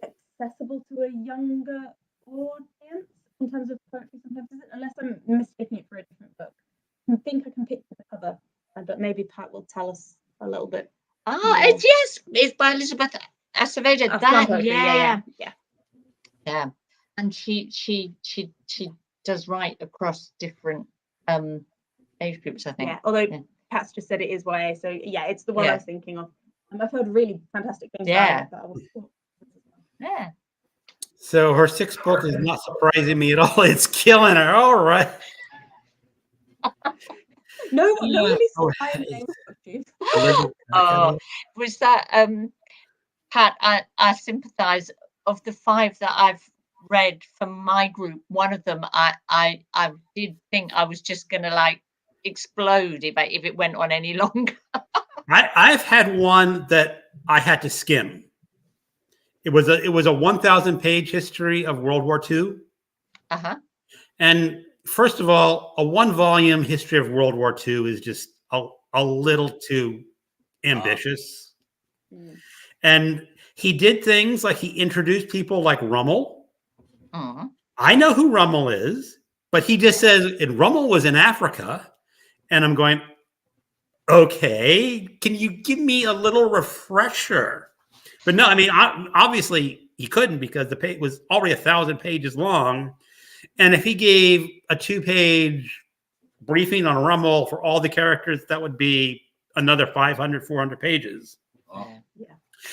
accessible to a younger audience in terms of poetry sometimes, unless I'm mistaking it for a different book. I think I can picture the cover, but maybe Pat will tell us a little bit. It's by Elizabeth Acevedo. Yeah. And she does write across different age groups, I think. Yeah, although Pat's just said it is YA, so it's the one I was thinking of. I've heard really fantastic things about it. Yeah. So her 6th book is not surprising me at all. It's killing her. All right. No really surprising. Was that Pat? I sympathise. Of the 5 that I've read from my group, one of them I did think I was just gonna explode if it went on any longer. I've had one that I had to skim. It was a 1,000-page history of World War II. And first of all, a 1-volume history of World War II is just a little too ambitious. And he did things like he introduced people like Rummel. I know who Rummel is, but he just says, and Rummel was in Africa. And I'm going, okay, can you give me a little refresher? But no, I mean, obviously he couldn't because the page was already 1,000 pages long. And if he gave a 2-page briefing on Rummel for all the characters, that would be another 500, 400 pages.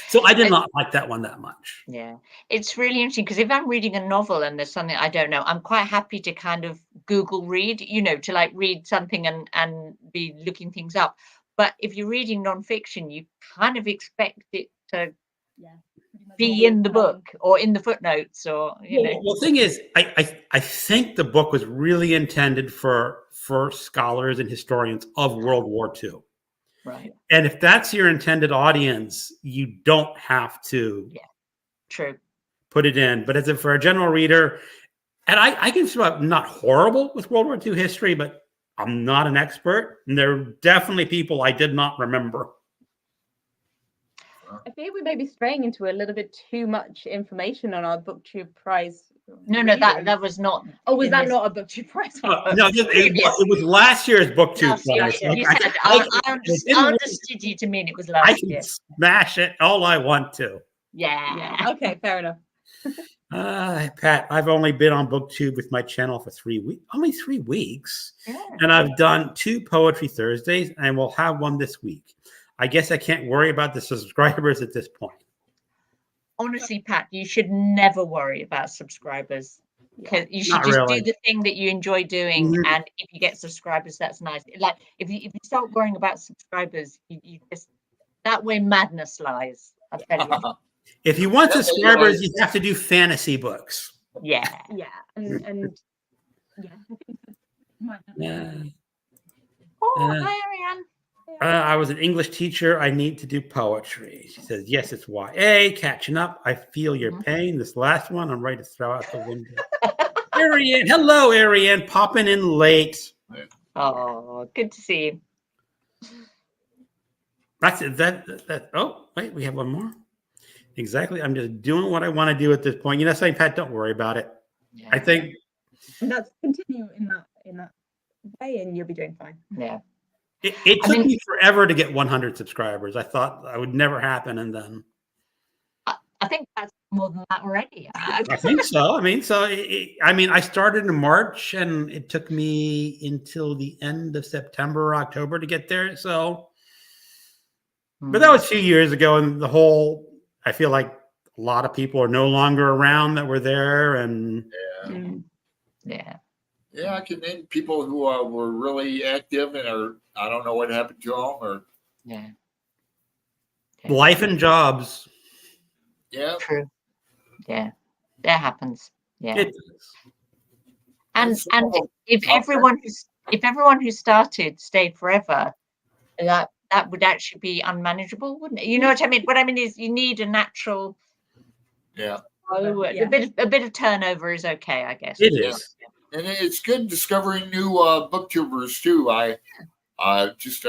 So I did not like that one that much. Yeah, it's really interesting because if I'm reading a novel and there's something I don't know, I'm quite happy to kind of Google read, to like read something and be looking things up. But if you're reading nonfiction, you kind of expect it to be in the book or in the footnotes or Well, the thing is, I think the book was really intended for scholars and historians of World War II. Right. And if that's your intended audience, you don't have to True. put it in. But for a general reader, and I can say I'm not horrible with World War II history, but I'm not an expert. And there are definitely people I did not remember. I think we may be straying into a little bit too much information on our BookTube prize. No, that was not. Oh, was that not a BookTube prize? No, it was last year's BookTube prize. You said I understood you to mean it was last year. Smash it all I want to. Yeah. Okay, fair enough. Pat, I've only been on BookTube with my channel for 3 weeks, only 3 weeks. Yeah. And I've done 2 Poetry Thursdays and we'll have one this week. I guess I can't worry about the subscribers at this point. Honestly, Pat, you should never worry about subscribers. Because you should do the thing that you enjoy doing, and if you get subscribers, that's nice. Like if you start worrying about subscribers, you just that way madness lies. I'll tell you. If you want subscribers, you have to do fantasy books. Yeah. And Oh, hi, Ariane. I was an English teacher. I need to do poetry. She says, yes, it's YA. Catching up. I feel your pain. This last one, I'm ready to throw out the window. Ariane. Hello, Ariane. Popping in late. Oh, good to see you. That's it. Oh, wait, we have one more. Exactly. I'm just doing what I want to do at this point. Saying, Pat, don't worry about it. Yeah. I think. And that's continue in that way, and you'll be doing fine. Yeah. It took me forever to get 100 subscribers. I thought that would never happen, and then I think that's more than that already. I think so. I started in March, and it took me until the end of September or October to get there. So, but that was a few years ago, and I feel like a lot of people are no longer around that were there, and Yeah, I can name people who were really active and I don't know what happened to them life and jobs. Yeah, true. Yeah, that happens. Yeah, it does. And if everyone who started stayed forever, that would actually be unmanageable, wouldn't it? You know what I mean? What I mean is, you need a natural. A bit of turnover is okay, I guess. It is. And it's good discovering new booktubers too. I just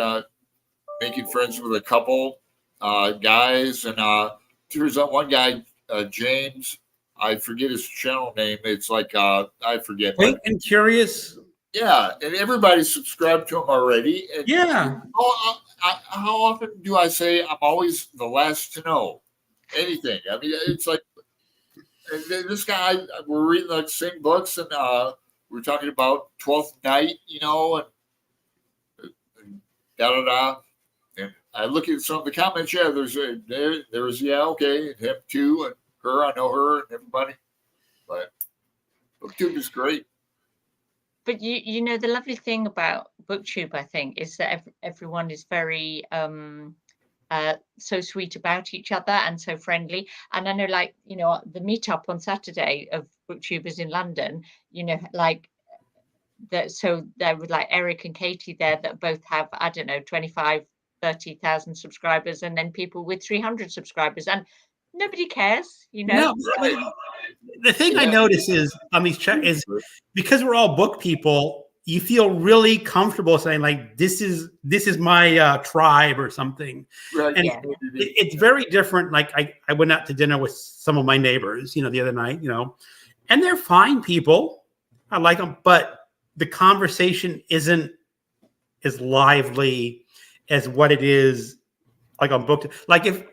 making friends with a couple guys, and there's that one guy, James. I forget his channel name. It's like I forget. Wait and Curious. Yeah, and everybody subscribed to him already. And how often do I say I'm always the last to know anything? I mean, it's like this guy. We're reading the same books, and we're talking about 12th Night, and da-da-da. And I look at some of the comments, there's okay, and him too, and her, I know her, and everybody. But BookTube is great. But the lovely thing about BookTube, I think, is that everyone is very so sweet about each other and so friendly. And I know, the meetup on Saturday of booktubers in London, so there were Eric and Katie there that both have, 25,000-30,000 subscribers, and then people with 300 subscribers, and nobody cares, No, the thing I notice is on these is because we're all book people, you feel really comfortable saying this is my tribe or something. Right. And it's very different. I went out to dinner with some of my neighbors, the other night, and they're fine people. I like them, but the conversation isn't as lively as what it is on BookTube.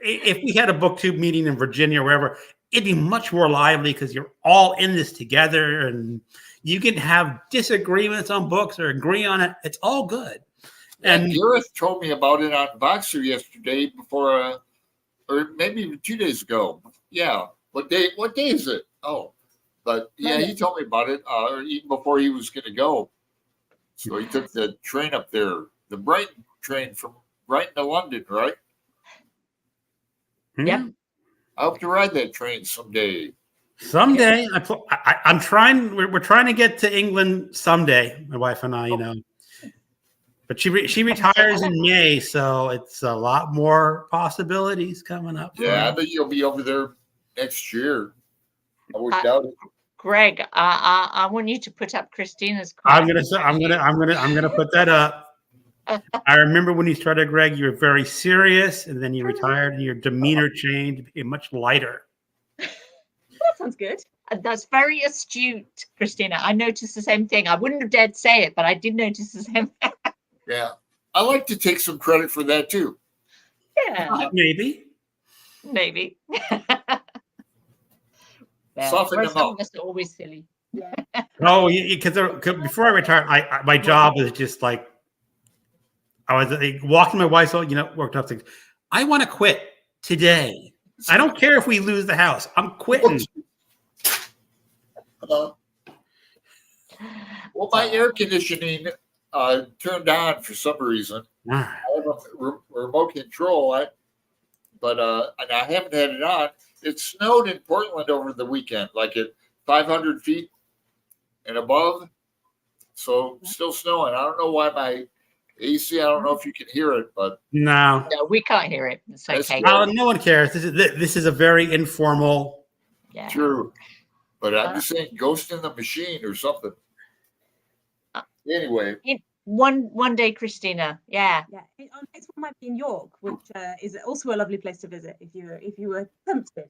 If we had a BookTube meeting in Virginia or wherever, it'd be much more lively because you're all in this together, and you can have disagreements on books or agree on it. It's all good. And Gareth told me about it on Boxer yesterday before or maybe even 2 days ago. Yeah. What day is it? Oh, but yeah, he told me about it even before he was going to go. So he took the train up there, the Brighton train from Brighton to London, right? Yep. I hope to ride that train someday. Someday, I'm trying. We're trying to get to England someday. My wife and I, you know. But she retires in May, so it's a lot more possibilities coming up. Yeah, I bet you'll be over there next year. I would doubt it. Greg, I want you to put up Christina's. I'm gonna put that up. I remember when you started, Greg, you were very serious, and then you retired, and your demeanor changed, became much lighter. That sounds good. That's very astute, Christina. I noticed the same thing. I wouldn't have dared say it, but I did notice the same thing. Yeah, I like to take some credit for that too. Yeah, Maybe. Soften them up. That's always silly. Yeah. Oh, because before I retired, my job was just like I was like, walking my wife, so worked up things. I want to quit today. I don't care if we lose the house. I'm quitting. Well, my air conditioning turned on for some reason. I have a remote control, and I haven't had it on. It snowed in Portland over the weekend, like at 500 feet and above. So still snowing. I don't know why my AC. I don't know if you can hear it, but No, we can't hear it. It's okay. No one cares. This is a very informal. Yeah. True. But I'm just saying, ghost in the machine or something. Anyway. One day, Christina. Yeah. Yeah. Our next one might be in York, which is also a lovely place to visit if you were tempted.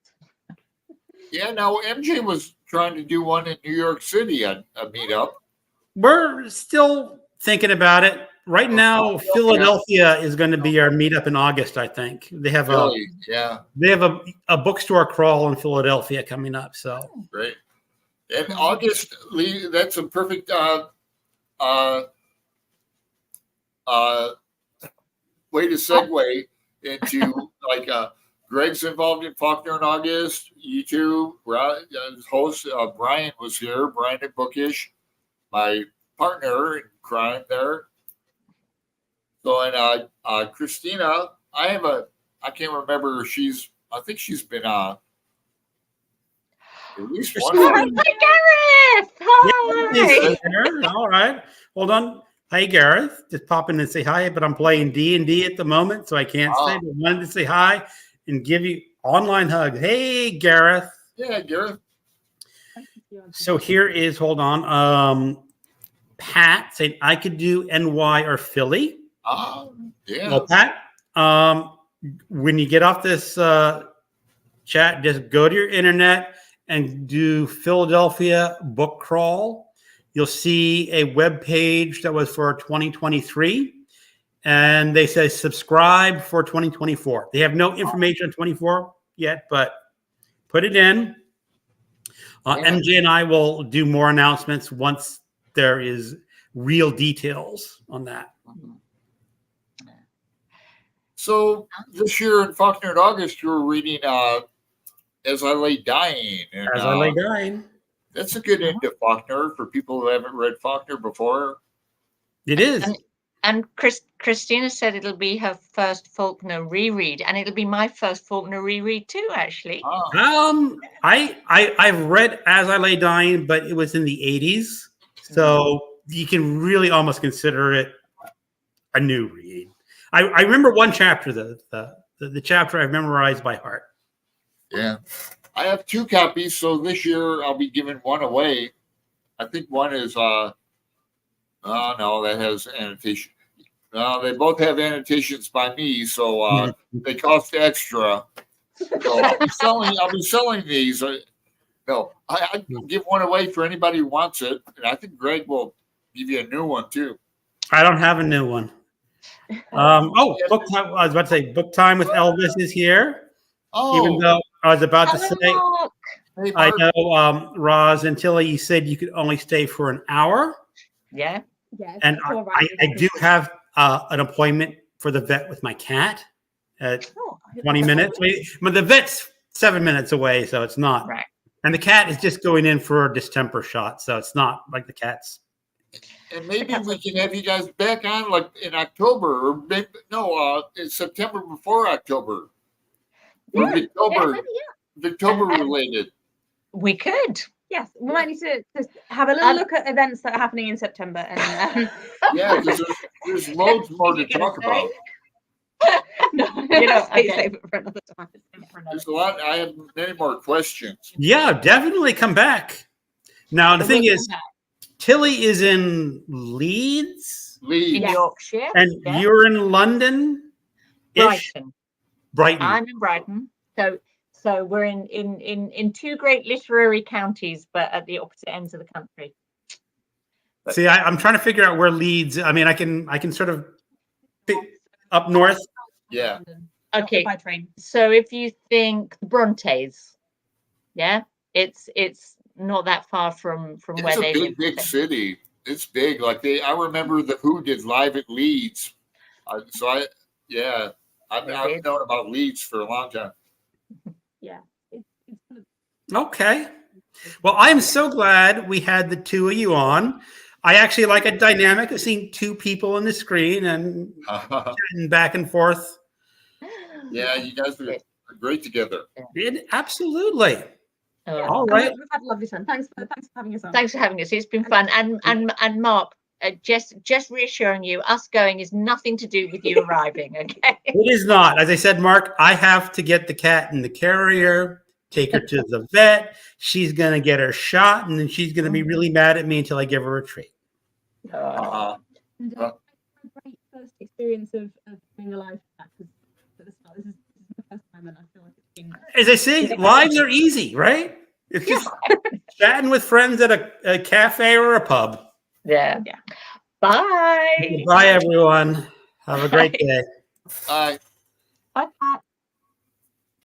Yeah. Now MJ was trying to do one in New York City, a meetup. We're still thinking about it. Right now, Philadelphia is going to be our meetup in August. I think they have a bookstore crawl in Philadelphia coming up. So great. And August, Lee, that's a perfect way to segue into Greg's involved in Faulkner in August. You two, host Brian was here. Brian at Bookish, my partner in crime there. So and Christina, I can't remember. I think she's been at least one. Hi, Gareth. Hi. Yeah, all right. Hold on. Hi, Gareth. Just pop in and say hi, but I'm playing D&D at the moment, so I can't say. But wanted to say hi and give you online hug. Hey, Gareth. Yeah, Gareth. So here is, hold on. Pat saying I could do NY or Philly. Yeah. Well, Pat, when you get off this chat, just go to your internet and do Philadelphia book crawl. You'll see a web page that was for 2023, and they say subscribe for 2024. They have no information on 24 yet, but put it in. MJ and I will do more announcements once there is real details on that. So this year in Faulkner in August, you were reading As I Lay Dying. And, As I Lay Dying. That's a good end to Faulkner for people who haven't read Faulkner before. It is. And Christina said it'll be her first Faulkner reread, and it'll be my first Faulkner reread too, actually. I've read As I Lay Dying, but it was in the 80s. So you can really almost consider it a new read. I remember one chapter, the chapter I've memorized by heart. Yeah. I have 2 copies, so this year I'll be giving one away. I think one is no, that has annotation. No, they both have annotations by me, so they cost extra. So I'll be selling these. No, I give one away for anybody who wants it, and I think Greg will give you a new one too. I don't have a new one. Book time. I was about to say book time with Elvis is here. Even though I was about to say, hey, I know Roz and Tilly, you said you could only stay for an hour. Yeah. And I do have an appointment for the vet with my cat at 20 minutes. But the vet's 7 minutes away, so it's not. Right. And the cat is just going in for a distemper shot, so it's not like the cat's. And maybe we can have you guys back on like in October, or maybe, no, in September before October. Yeah, Victober related. We could. Yes, we might need to have a little look at events that are happening in September. And Yeah, because there's loads more to talk about. no, save it for another time. There's a lot. I have many more questions. Yeah, definitely come back. Now, the thing is, Tilly is in Leeds. Leeds. In Yorkshire. And you're in London? Brighton. Brighton. I'm in Brighton. So we're in two great literary counties, but at the opposite ends of the country. But see, I'm trying to figure out where Leeds. I mean, I can sort of up north. Yeah. Okay. By train. So if you think the Brontes, yeah, it's not that far from where they live. It's a big city. It's big. Like I remember the Who did Live at Leeds. I've known about Leeds for a long time. Yeah. Okay. Well, I'm so glad we had the two of you on. I actually like a dynamic of seeing two people on the screen and chatting back and forth. Yeah, you guys are great together. Absolutely. All We've right. had a lovely time. Thanks for having us on. Thanks for having us. It's been fun. And Mark, just reassuring you, us going is nothing to do with you arriving. Okay. It is not. As I said, Mark, I have to get the cat in the carrier, take her to the vet. She's going to get her shot, and then she's going to be really mad at me until I give her a treat. And, a great first experience of being alive. This is the first time, and I feel like it's been. As I say, lives are easy, right? It's just chatting with friends at a cafe or a pub. Yeah. Bye. Bye, everyone. Have a great day. Bye. Bye, Pat.